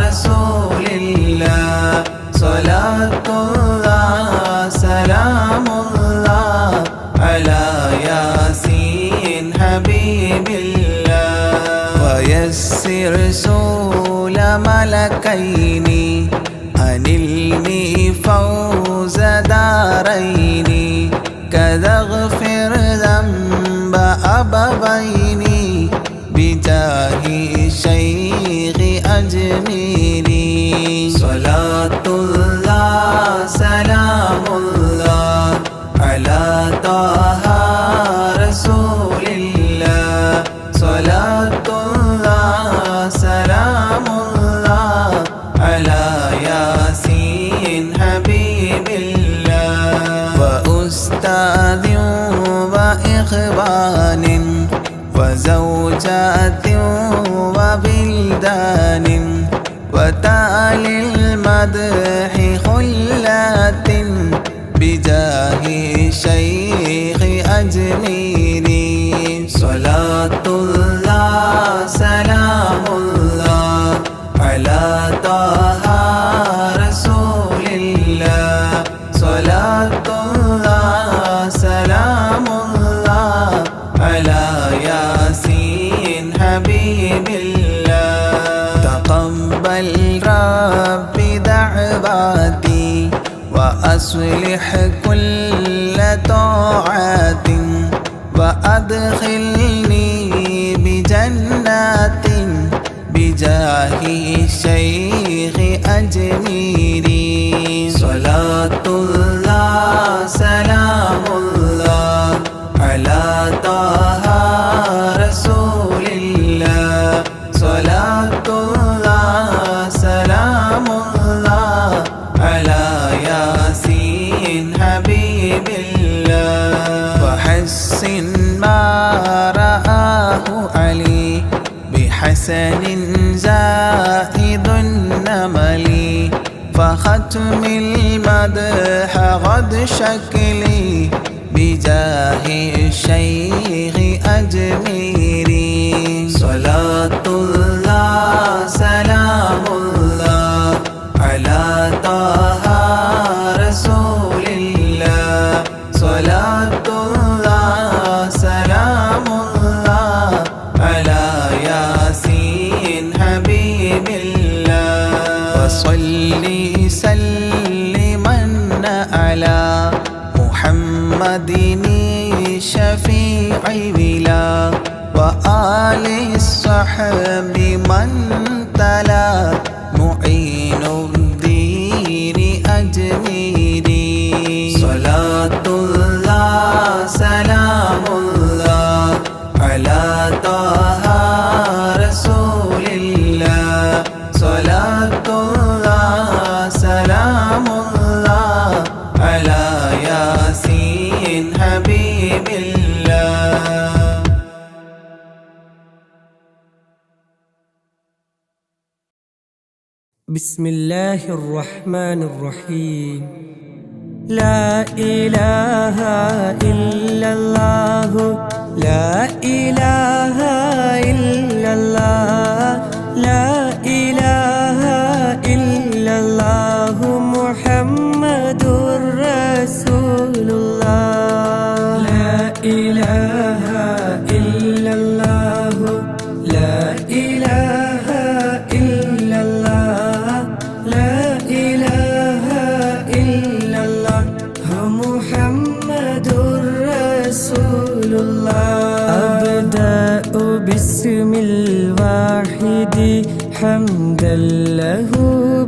رسول الله صلاة الله سلام الله على ياسين حبيب الله ويسر سول ملكين أنلني فوز دارين كذا اغفر ذنب أبوين بجاه الشيخ أجميري صلاة الله سلام الله على طه رسول الله صلاة الله سلام الله على ياسين حبيب الله وأستاذ وإخوان وزوجات وبلدان وتالي المدح خلات بجاه الشيخ أجميري صلاة الله سلام الله على طه رسول الله صلاة الله سلام الله على ياسين حبيب الله تقبل ربي دعواتي وأصلح كل طاعات وأدخلني بجنات بجاه الشيخ أجميري صلاة الله سلام الله على طه رسول الله صلاة الله سلام الله على ياسين حبيب الله وحسن ما رآه علي بحسن زائد النمل فختم المدح غد شكلي بجاه الشيخ أجميري صلاة الله سلام مدني شفيع الولا وآل الصحب من تلا معين الدين أجميري صلاة الله سلام الله على طه رسول الله صلاة الله سلام الله على ياسين حبيب الله. بسم الله الرحمن الرحيم. لا إله إلا الله لا إله إلا الله لا إله إلا الله محمد رسول الله. لا إله إلا الله لا إله إلا الله لا إله إلا الله محمد رسول الله. أبدأ باسم الواحد حمدا له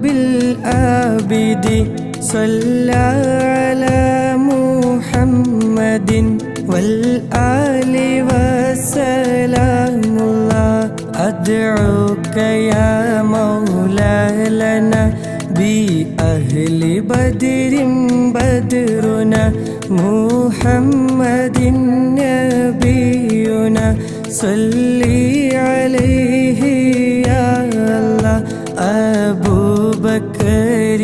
بالآبد صلى على محمد والآل وسلام الله. أدعوك يا مولا لنا بأهل بدر بدرنا محمد نبينا صلي عليه يا الله. أبو بكر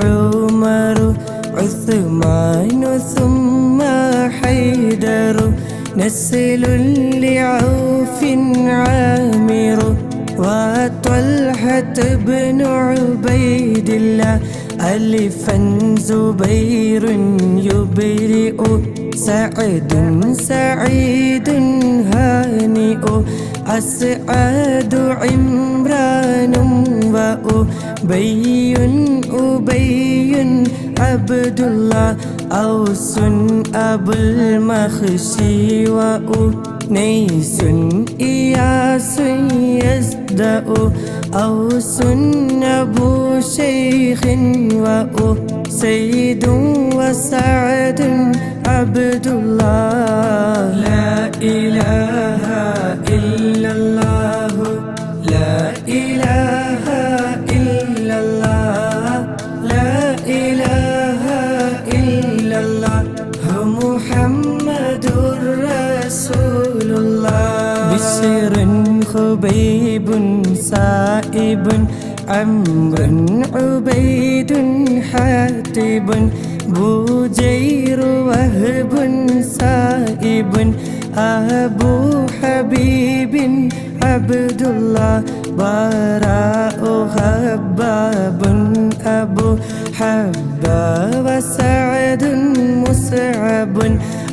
عمر عثمان ثم حيدر نسل لعوف عامر وطلحة بن عبيد الله. ألفا زبير يبرئ سعد سعيد هانئ أسعد عمران وأبي أبي عبد الله. أوس أبو المخشي وأنيس إياس يزدأ أوس أبو شيخ وأسيد وسعد عبد الله. لا إله إلا الله لا إله إلا الله لا إله إلا الله محمد رسول الله. بشر خبيب سائب عمرو عبيد حاتب بوجير وهب سائب أبو حبيب عبد الله. براء خباب أبو حبا وسعد مصعب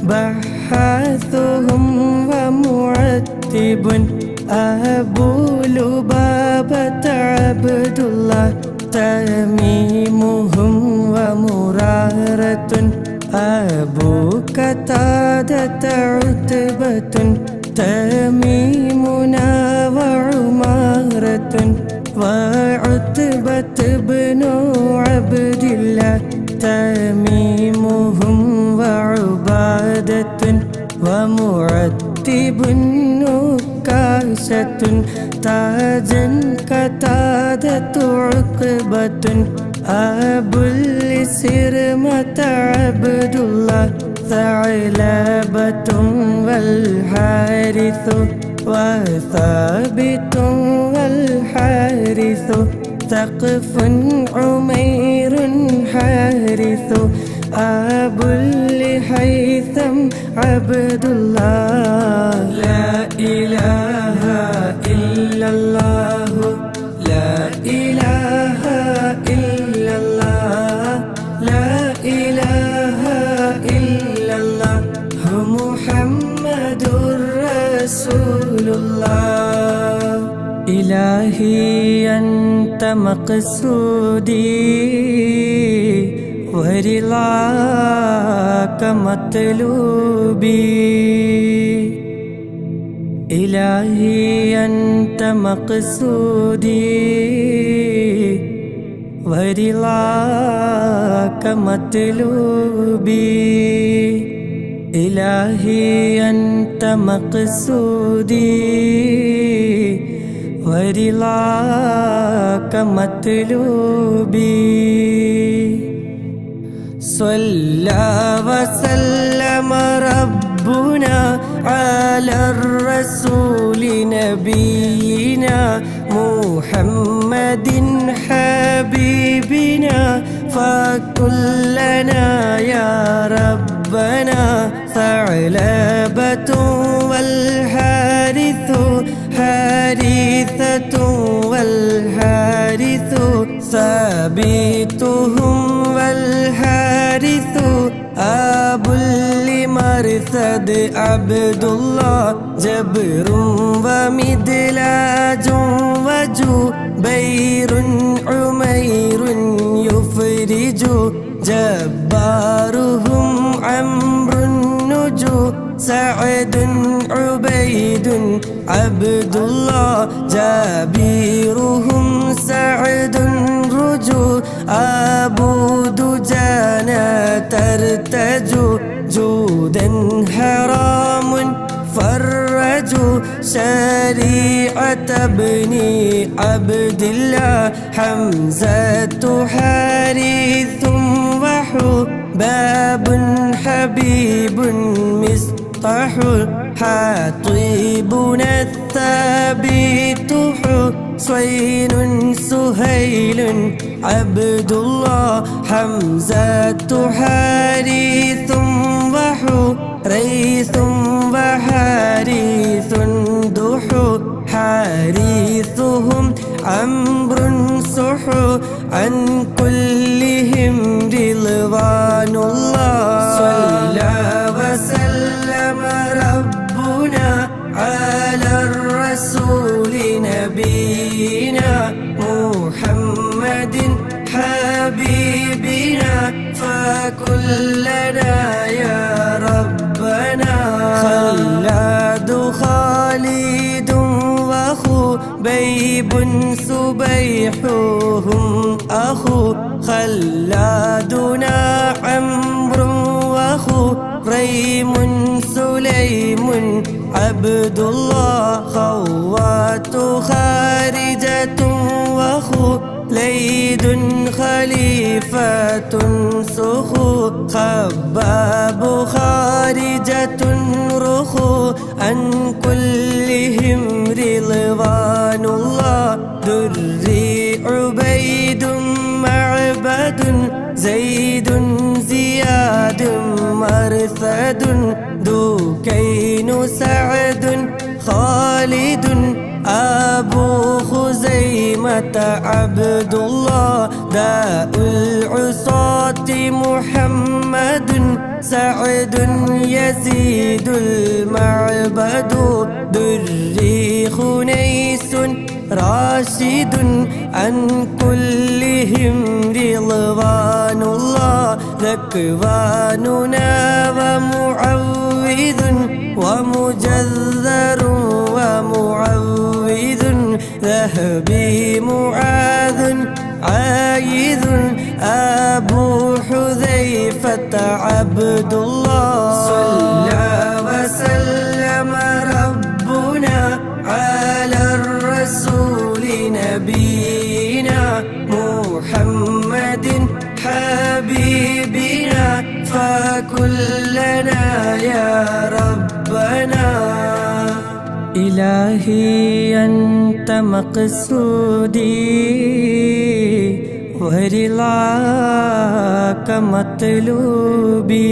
بحاثهم ومعتب أبو لبابة عبد الله. تميمهم ومرارة أبو قتادة عتبة تميمنا وعمارة وعتبة بن عبد الله. تميمهم وعبادة ومعتب نكاشة تاجا قتادة عقبة أبو السرمة عبد الله. ثعلبة والحارث وثابت والحارث ثقف عمير حارث أبو الهيثم عبد الله. لا إله إلا الله لا إله إلا الله لا إله إلا الله محمد رسول الله. إلهي أنت مقصودي ورضاك مطلوبي مطلوبي إلهي أنت مقصودي ورضاك مطلوبي إلهي أنت مقصودي ورضاك مطلوبي صلى وسلم ربنا على الرسول نبينا محمد حبيبنا فكلنا يا ربنا ثعلبة والحارث حارثة والحارث ثابتهم والحارث أبو لمرثد عبد الله جبر ومدلاج وجبير عمير يفرج جبارهم عمرو النجو سعد عبيد عبد الله جابيرهم سعد رجو أبو دجانة ترتجو جودا حرام فرجوا شريعة ابن عبد الله حمزة حارث وحباب حبيب مصطح حاطبنا الثابت حسين سهيل عبد الله حمزة حارث وحريث وحارث دحو حارثهم عمرو سحو عن كلهم رضوان الله صلى وسلم ربنا على الرسول نبينا محمد حبيبنا فكلنا يا ربنا خلاد خالد وخبيب سبيحهم أخو خلادنا عمرو وخريم سليم عبد الله خوات خارجة وخليد خليفة سخو خباب خارجة رخو عن كلهم رضوان الله دري عبيد معبد زيد زياد مرثد دوكين سعد خالد أبو خزيمة عبد الله داء العصاة محمد سعد يزيد المعبد دري خنيس راشد عن كلهم رضوان الله ذكواننا ومعوذ ومجذر ومعوذ ذهبي معاذ عايذ أبو حذيفة عبد الله صلى وسلم ربنا على الرسول نبينا محمد حبيبنا فكلنا يا ربنا إلهي أنت مقصودي ورضاك مطلوبي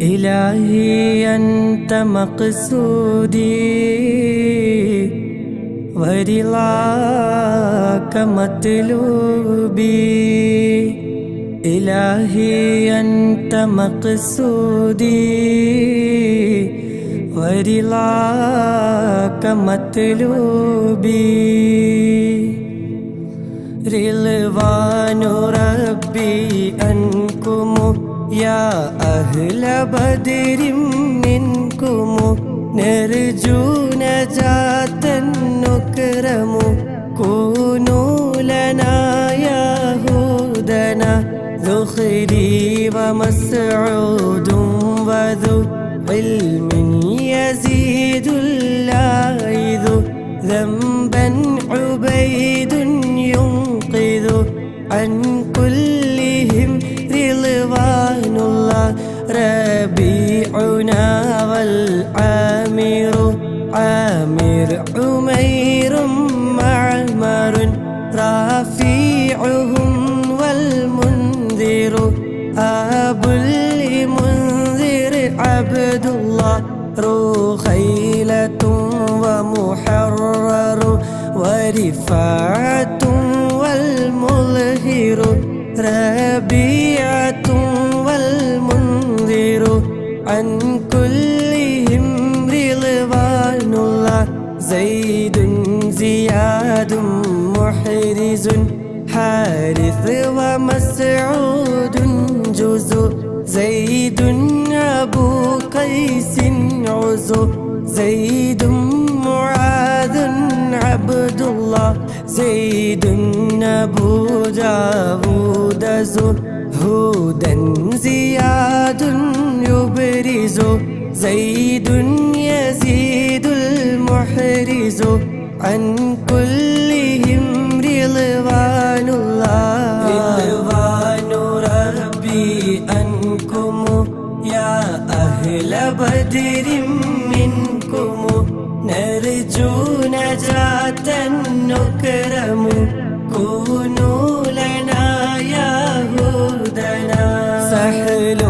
إلهي أنت مقصودي ورضاك مطلوبي إلهي أنت مقصودي ورضاك مطلوبي رضوان ربي أنكم يا أهل بدر منكم نرجو نجاة نكرم كونوا لنا يهودنا ذخري ومسعود وذو علم يزيد اللاعذ ذنبا عبيد ينقذ عن كلهم رضوان الله ربيعنا والعامر عامر عمير معمر رافيعهم والمنذر أبو المنذر عبد الله رخيلة ومحرر ورفاعة والمظهر ربيعة والمنذر عن كلهم رضوان الله زيد زياد محرز حارث ومسعود جزء زيد أبو قيس عزو زيد معاذ عبد الله زيد أبو داود هودا زياد يبرز زيد يزيد المحرز عن كلهم رضوان الله رضوان ربي عنكم يا أهل بدر منكم نرجو نجاة نكرم كونوا لنا يهودنا سهل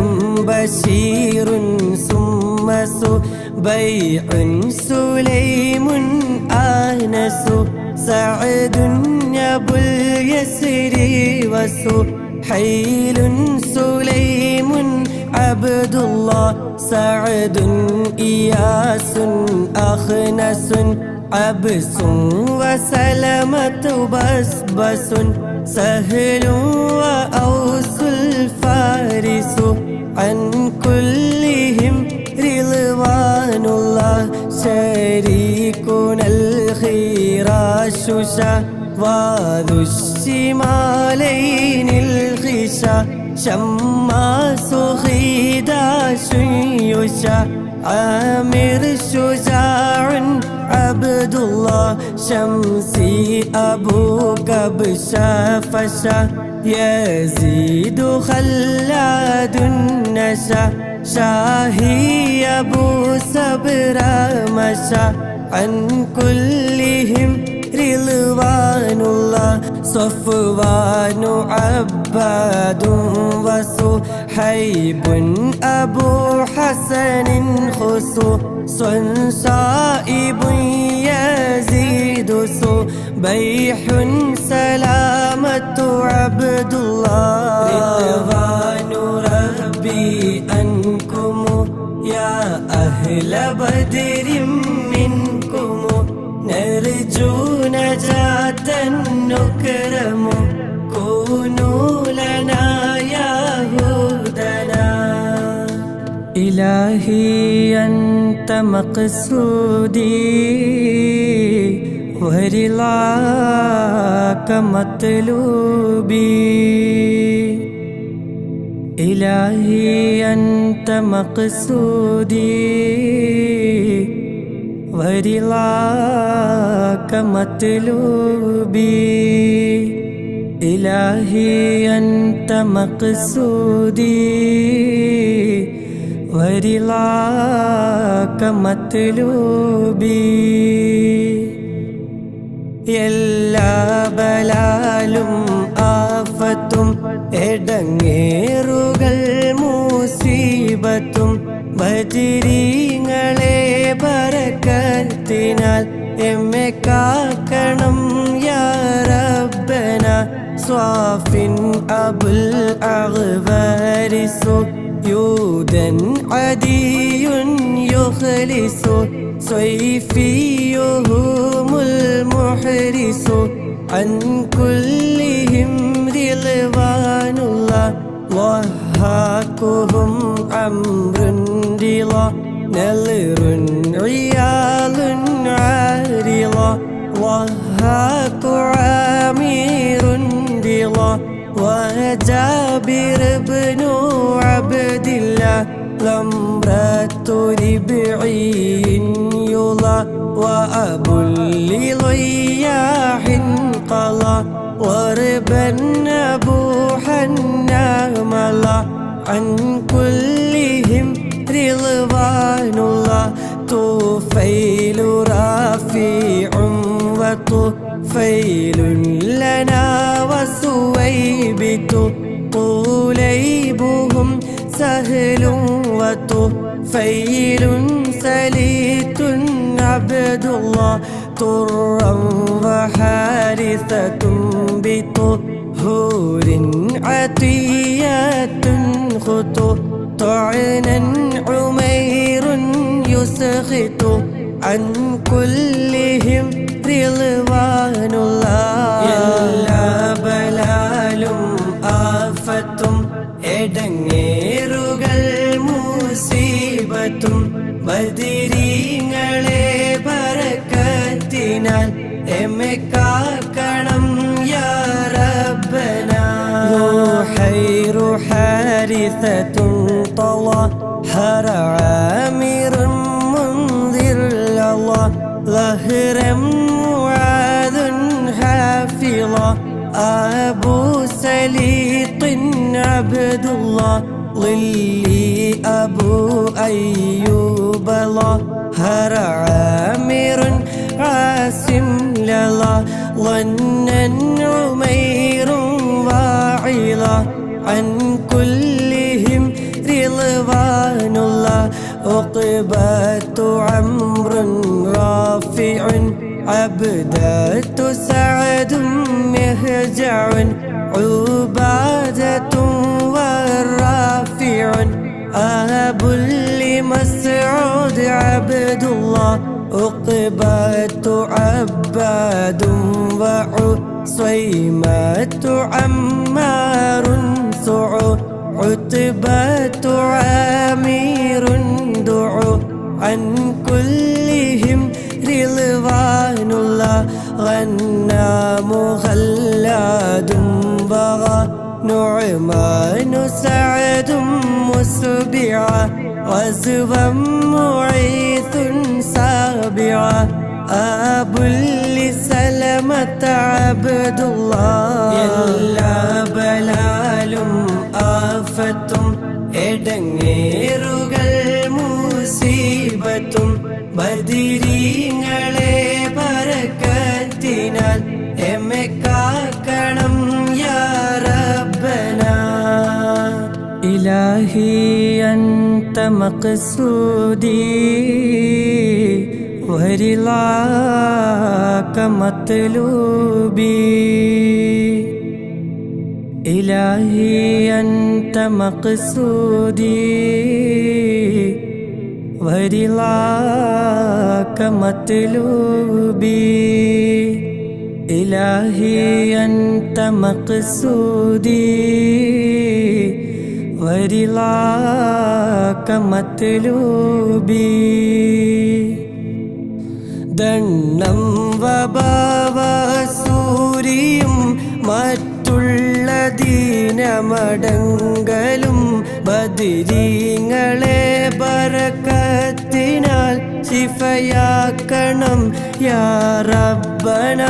بشير ثم بيع سليم آنس سعد أبو اليسر وسحيل سليم عبد الله سعد إياس أخنس عبس وسلمة بسبس سهل وأوس الفارس عن كلهم رضوان الله شريكنا الخراش وذو الشمالين الخشا شماس خداش يشا عامر شجاع عبد الله شمسي أبو كبشا فشا يزيد خلاد نشا شاهي أبو سبر مشا عن كلهم رضوان الله صفوان عباد وصحيب أبو حسن خسو صائب يزيد بيح سلامة عبد الله رضوان ربي عنكم يا أهل بدر منكم نرجو نجاة نكرم كونوا لنا يهودنا إلهي أنت مقصودي ورضاك مطلوبي إلهي أنت مقصودي ورضاك مطلوبي إلهي أنت مقصودي ورضاك مطلوبي എല്ലാ ബലാലും ആഫത്തും എടങ്ങേറുകൾ മുസീബത്തും ബദരീങ്ങളെ ബറക്കത്തിനാൽ എമ്മെ കാക്കണം യാ റബ്ബന സ്വാഫിൻ അബുൽ അഗ്വാരിസു യൂദൻ അദിയുൻ യുഖ്ലിസു صيفيهم المحرس عن كلهم رضوان الله وهاك أخلاقهم عمرو رضا نلر عيال عارضة ضحاك عامر رضا وجابر بن عبد الله لمرة ربعي يلا وأبو لضياح قلا وربا أبو حناملا عن كلهم رضوان الله طفيل رافع وطفيل لنا وسويبت طليبهم سهل وطفيل سليت عبد الله طرا وحارثة بطهور عطيات خطو طعنا عمير يسخط عن كلهم رضوان الله എല്ലാ ബലാലും ആഫത്തും എടങ്ങേറുകൾ മുസീബത്തും ബദരീങ്ങളെ ബറക്കത്തിനാൽ എമ്മെ കാക്കണം യാ റബ്ബന روحير حارثة طلحر عامر منذر الله ظهرا معاذ حافظا أبو سليط عبد الله ظلي أبو أيوب ظهر عامر عاصم للا ظنا عمير واعظا عن كلهم رضوان الله عقبة عمرو رافع عبدة سعد مهجع عبادة والرافع أبو لمسعود عبد الله عقبة عباد وعصيمة عمار سعو عتبة عامر دعو عن كلهم رضوان الله غنام خلاد بغى نعمان سعد مسبعا غزوا معيث سابعا أبو لسلمة عبد الله എല്ലാ ബലാലും ആഫത്തും എടങ്ങേറുകൾ മുസീബത്തും ബദരീങ്ങളെ ബറക്കത്തിനാൽ എമ്മെ കാക്കണം യാ റബ്ബന ഇലാഹി അൻത മഖ്സൂദി ورضاك مطلوبي إلهي أنت مقصودي ورضاك مطلوبي إلهي أنت مقصودي ورضاك مطلوبي ദണ്ണം വബാവസൂരിയും മറ്റുള്ള ദീനമടങ്കലും ബദരീങ്ങളെ ബറക്കത്തിനാൽ ശിഫയാക്കണം യാ റബ്ബന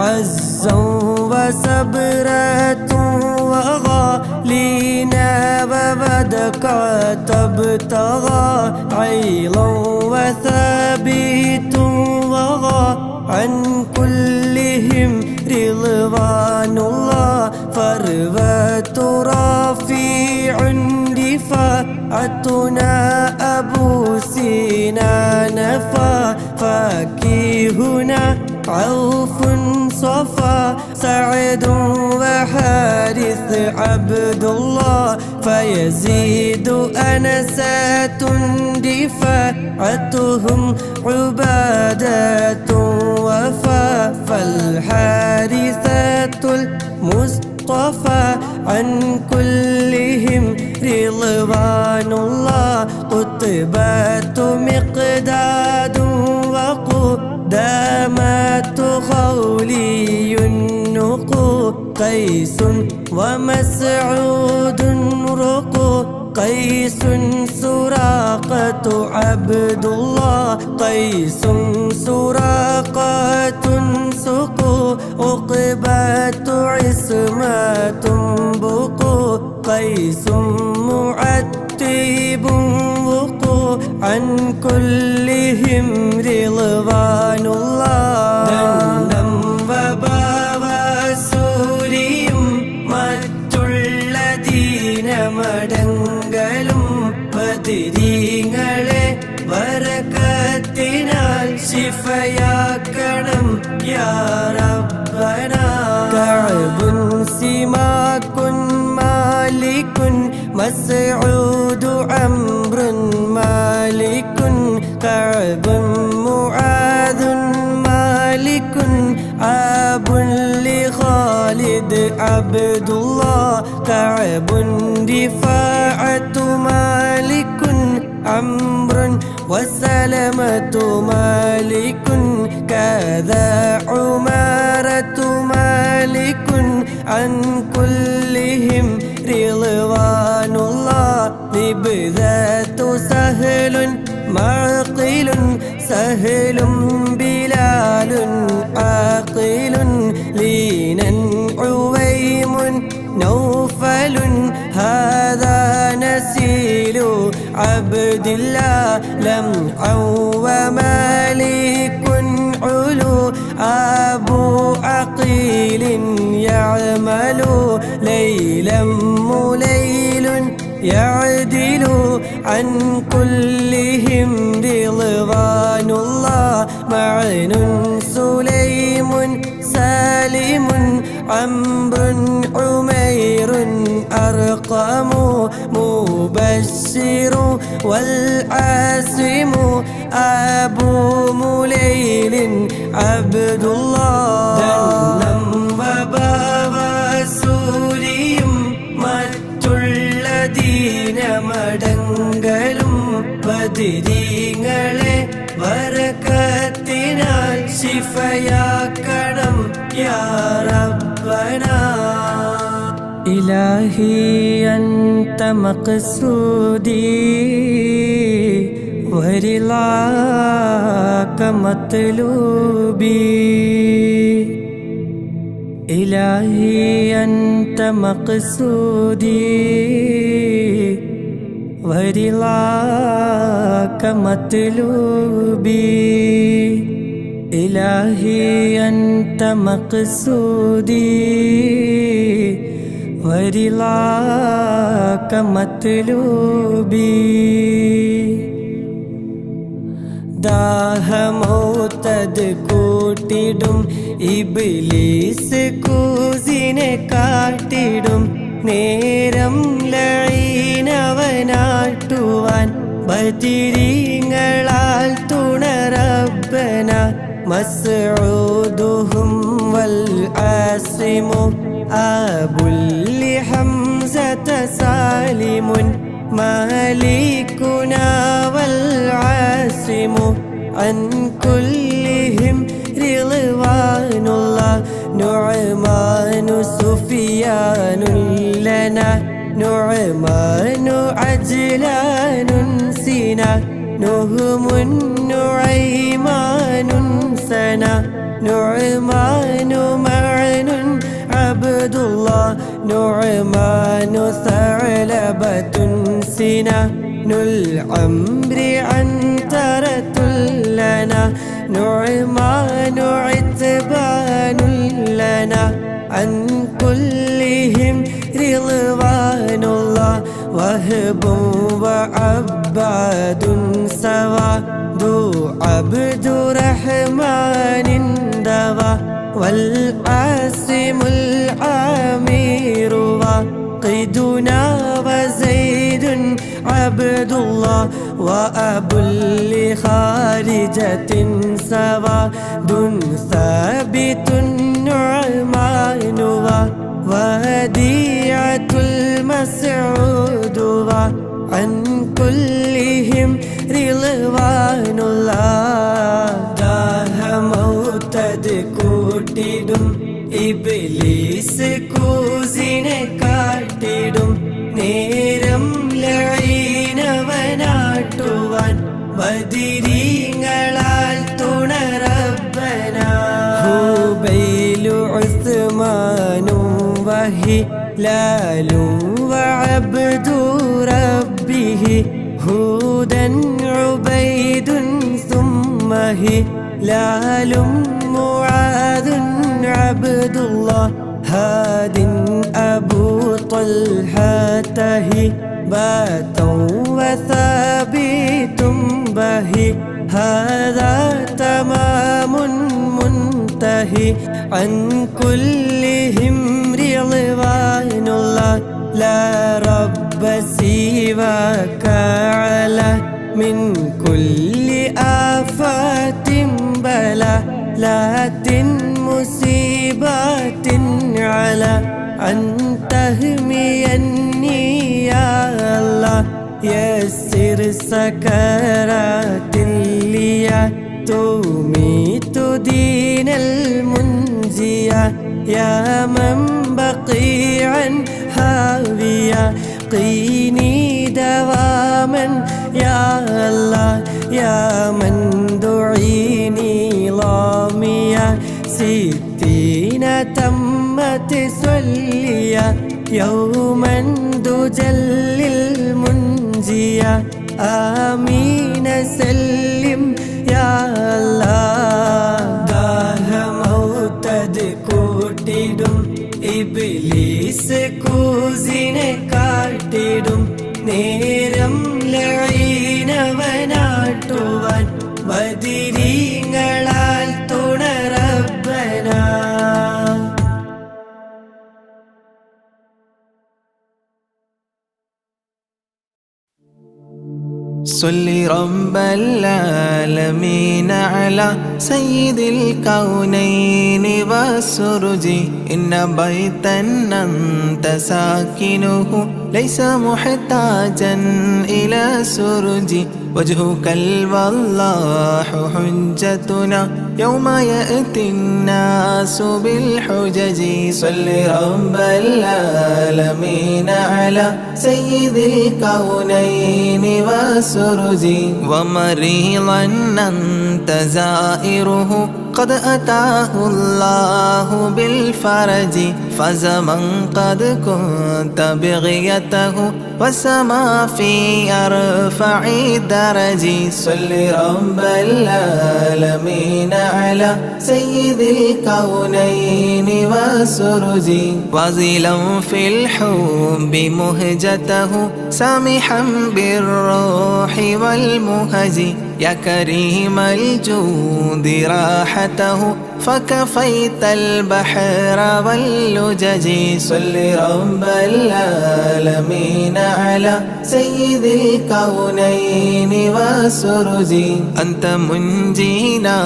അസ്സൻ വസബ്റത്തുൻ വഗാലീന വബദക തബ്തഗാ ഐളൻ വസബീതുൻ عن كلهم رضوان الله فروة رافع دفاعتنا أبو سنان فاكهنا عوف صفا سعد وحارث عبد الله فيزيد أنسات دفاعتهم عبادة وفا فالحارثة المصطفى عن كلهم رضوان الله قطبات مقداد وقدامات خولي النقو قيس ومسعود رقو قيس سراقة عبد الله قيس سراقة سقو عقبة عصمة بقو قيس معتب وقو عن كلهم رضوان الله ദണ്ഡം വബാവസൂരിയും മറ്റുള്ള ദീനമടങ്കലും ബദരീങ്ങളെ ബറകത്തിനാൽ ശിഫയാക്കണം യാ റബ്ബനാ കഅബുൻ സിമാകുൻ മാലികുൻ മസ്ഊദ് അംറുൻ മാലികുൻ കഅബുൻ മുആദുൻ മാലികുൻ ആബുൻ لخالد عبد الله كعب رفاعة مالك عمرو وسلمة مالك كذا عمارة مالك عن كلهم رضوان الله لبذات سهل معقل سهل بلال عاقل لينا عويم نوفل هذا نسيل عبد الله لمعا ومالك علو أبو عقيل يعمل ليلا مليل يعدل عن كلهم رضوان الله معن سليم سالم عمرو عمير أرقم مبشر والعاصم أبو مليل عبد الله ദണ്ഡം വബാവസൂരിയും മറ്റുള്ള ദീനമടങ്കലും ബദരീങ്ങളെ ബറകത്തിനാൽ ശിഫയാക്കണം യാ റബ്ബനാ ഇലാഹി അൻത മഖ്സൂദി വരിളാക മത്ലൂബി ഇലാഹി അൻത മഖ്സൂദി ورضاك مطلوبي إلهي أنت مقصودي ورضاك مطلوبي ദാഹമൗതത് കൂട്ടിടും ഇബ്ലീസ് കൂസിനെ കാട്ടിടും നേരം ലഈനവനാട്ടുവാൻ ബദരീങ്ങളാൽ തുണറബ്ബന മസ്ഊദുഹും വൽ ആസിമു അബുൽ ഹംസത സാലിമുൻ മാലികുനാ വൽ ആസിമു عن كلهم رضوان الله نعمان سفيان لنا نعمان عجلان سنا نهم نعيمان سنا نعمان معن عبد الله نعمان ثعلبة سنا العمر عنترة لنا نعمان عتبان لنا عن كلهم رضوان الله وهب وعباد سوا ذو عبد رحمن دوا والعاصم العامر وقدنا وزيد عبد الله وأبو لخارجة سواد ثابت نعمان وديعة مسعود وعن كلهم رضوان الله ദാഹമൗത്തത് കൂട്ടിടും ഇബ്ലീസ് കൂസിനെ കാട്ടിടും നേരം ലഈനവനാട്ടുവാൻ ബദിരീങ്ങളാൽ തുണറബ്ബന ഹുബൈലു ഉസ്മാനും വഹിലാലും വഅബ്ദു റബ്ബിഹി ഹൂദൻ ഉബൈദുൻ ثم هلال معاذ عبد الله هاد أبو طلحة هبات وثابت بهي هذا تمام منتهي عن كلهم رضوان الله لا رب سواك على من كل آفات بلاءات مصيبات على أن تهميني يا الله يسر سكرات لي تميت دين المنزية يا من بقيعا هاوية قيني دواما يا الله يا من دعيني ضامية 60 تمت سلية يوما دجل المنجية آمين سلم يا الله ദാഹമൗത്തത് കൂട്ടിടും ഇബ്ലീസ് കൂസിനെ കാട്ടിടും നേരം ലഈനവനാട്ടുവാൻ ബദിരീങ്ങളാൽ തുണറബ്ബന صل رب العالمين على سيد الكونين والسرج إن بيتا أنت ساكنه ليس محتاجا إلى سرج وجهك الوضاح حجتنا يوم يأتي الناس بالحجج صل رب العالمين على سيد الكونين والسرج ومريضا أنت زائره قد أتاه الله بالفرج فزمن قد كنت بغيته وسما في أرفع درج صل رب العالمين على سيد الكونين والسرج وزلا في الحب مهجته سامحا بالروح والمهج يا كريم الجود راحته فكفيت البحر واللجج صل رب العالمين على سيد الكونين والسرج أنت منجينا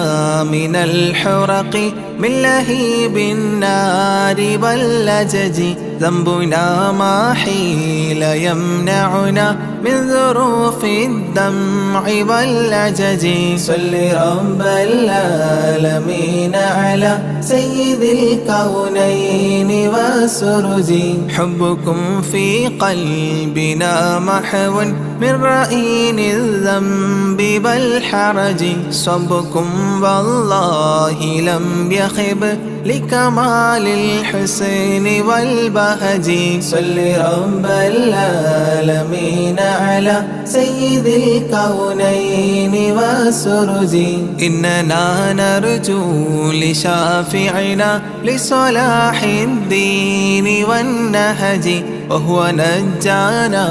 من الحرق من لهيب النار واللجج ذنبنا ما حيل يمنعنا من ذروف الدمع والعجج صل رب العالمين على سيد الكونين والسرج حبكم في قلبنا محو من رأين الذنب والحرج صبكم والله لم يخب لكمال الحسن والبهج صل رب العالمين على سيد الكونين والسرج إننا نرجو لشافعنا لصلاح الدين والنهج وهو نجانا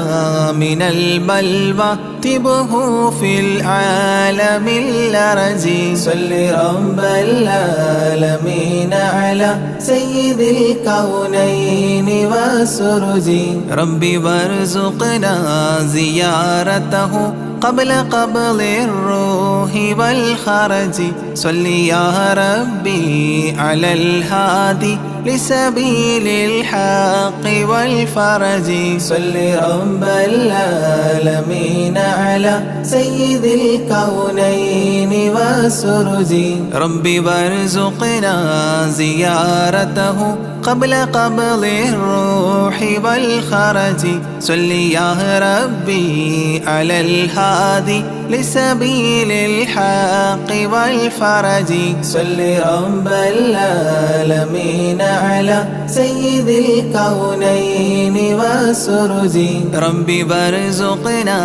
من البلوى طبه في العالم الأرج صل رب العالمين على سيد الكونين والسرج ربي وارزقنا زيارته قبل قبض الروح والخرج صل يا ربي على الهادي لسبيل الحق والفرج صل رب العالمين على سيد الكونين والسرج ربي وارزقنا زيارته قبل قبض الروح والخرج صل يا ربي على الهادي لسبيل الحق والفرج صل رب العالمين على سيد الكونين والسرج ربي وارزقنا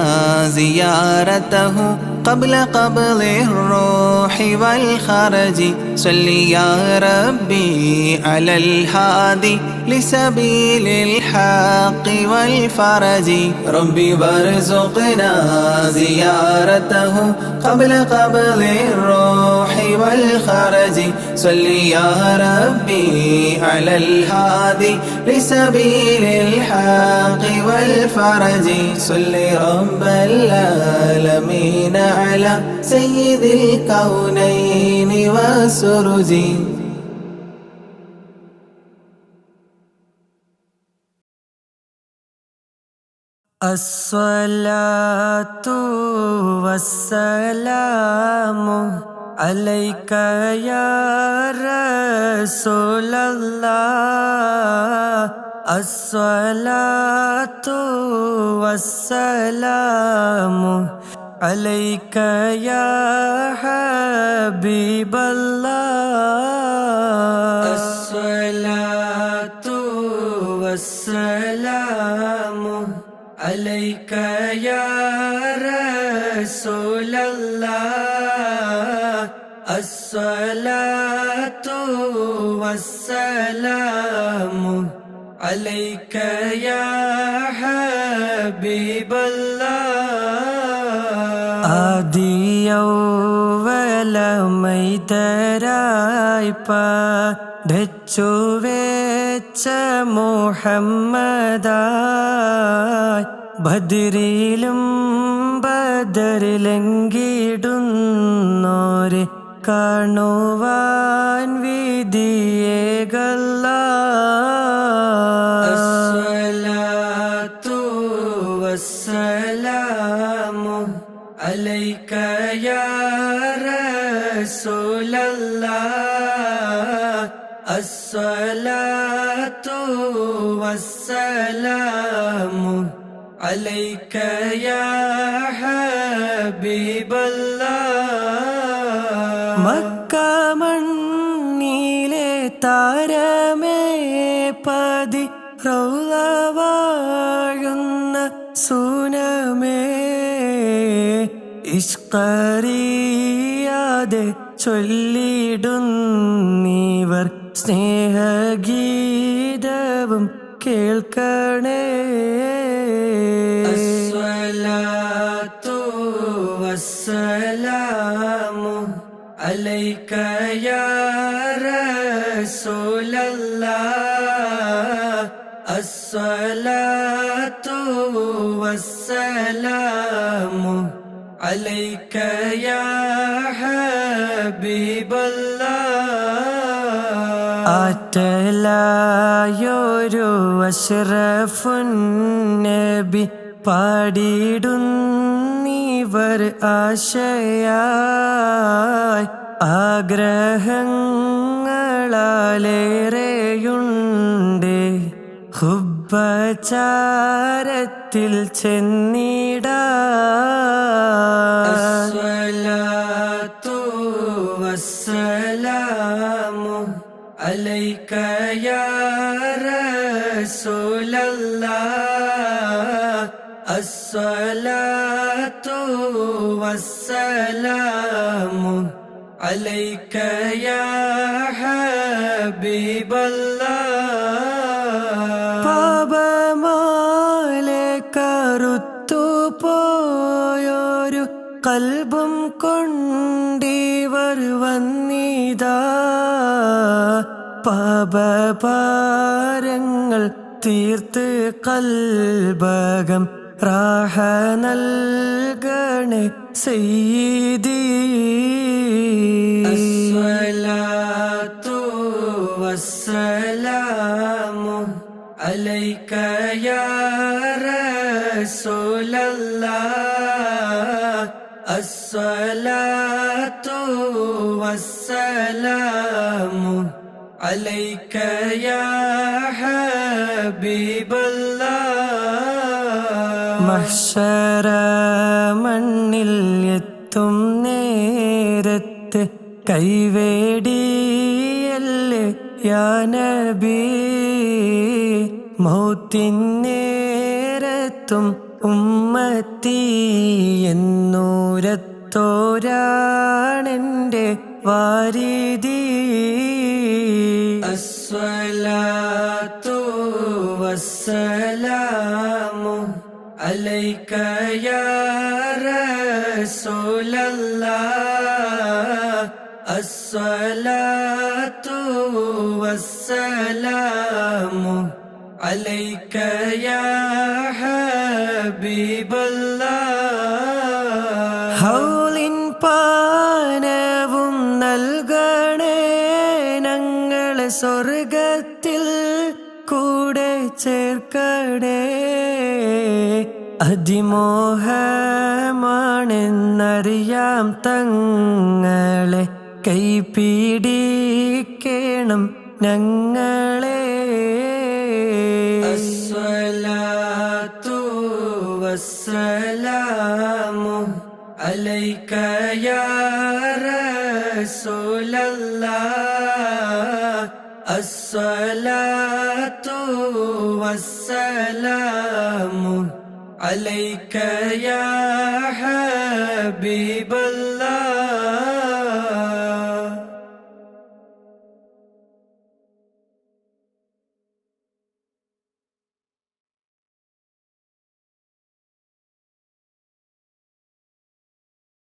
زيارته قبل قبض الروح والخرج صل يا ربي على الهادي لسبيل الحق والفرج ربي وارزقنا زيارته قبل قبض الروح والخرج صل يا ربي على الهادي لسبيل الحق والفرج صل رب العالمين على سيد الكونين والسرج الصلاة والسلام عليك يا رسول الله الصلاة والسلام عليك يا حبيب الله الصلاة والسلام عليك يا رسول الله الصلاة والسلام عليك يا حبيب الله ആദിയൗവലമൈതരായി പഠിച്ചു വെച്ച മുഹമ്മദായി ബദരിലും ബദറിലെങ്കിടുന്നോരെ കാണുവാൻ വിധിയേകല്ല അസ്സലാത്തു വസ്സലാമു അലൈക യാ റസൂലല്ലാഹ് അസ്സലാത്തു വസ്സലാമു عليك يا حبيب الله മക്ക മണ്ണിലെ താരമേ പതി റൗള വാഴുന്ന സൂനമേ ഇഷ്കറിയാതെ ചൊല്ലിടുന്നീവർ സ്നേഹഗീതവും കേൾക്കണേ അസ്സലാത്തു വസ്സലാമു അലൈക യാ റസൂലല്ലാഹ് അസ്സലാത്തു വസ്സലാമു അലൈക യാ ഹബീബല്ലാഹ് ആറ്റലായൊരു അഷ്റഫുൻ നബി പാടിടുന്നീവർ ആശയായി ആഗ്രഹങ്ങളാലേറെയുണ്ട് ഹുബ്ബചാരത്തിൽ ചെന്നിടാൻ അസ്സലാത്തു വസ്സലാമു അലൈക യാ റസൂലല്ലാഹ് അസ്സലാത്തു വസ്സലാമു അലൈക യാ ഹബീബല്ലാഹ് പാപമാലെ കറുത്തു പോയൊരു കൽബും കൊണ്ടിവർ വന്നിതാ പാപഭാരങ്ങൾ തീർത്ത് കൽബകം റാഹ നൽകണേ സയ്യിദി അസ്സലാത്തു വസ്സലാമു അലൈക യാ റസൂലല്ലാഹ് അസ്സലാത്തു വസ്സലാമു അലൈക യാ ഹബീബല്ലാഹ് മഹ്ശറ മണ്ണിൽ എത്തും നേരത്ത് കൈവേടിയല്ലേ യാ നബി മൗത്തിൻ നേരത്തും ഉമ്മത്തി എന്നൂരത്തോരാണെൻ്റെ വാരിദി അസ്സലാത്തു വസ്സലാമു അലൈക യാ റസൂലല്ലാഹ് അസ്സലാത്തു വസ്സലാമു അലൈക യാ ഹബീബല്ലാഹ് ഹൗലിൻ പാനവും നൽകണേ ഞങ്ങളെ സ്വർഗത്തിൽ കൂടെ ചേർക്കണേ അതിമോഹമാണെന്നറിയാം തങ്ങളെ കൈപിടിക്കണം ഞങ്ങളെ അസ്സലാത്തു വസ്സലാമു അലൈക യാ റസൂലല്ലാഹ് അസ്സലാത്തു വസ്സലാമു അലൈക യാ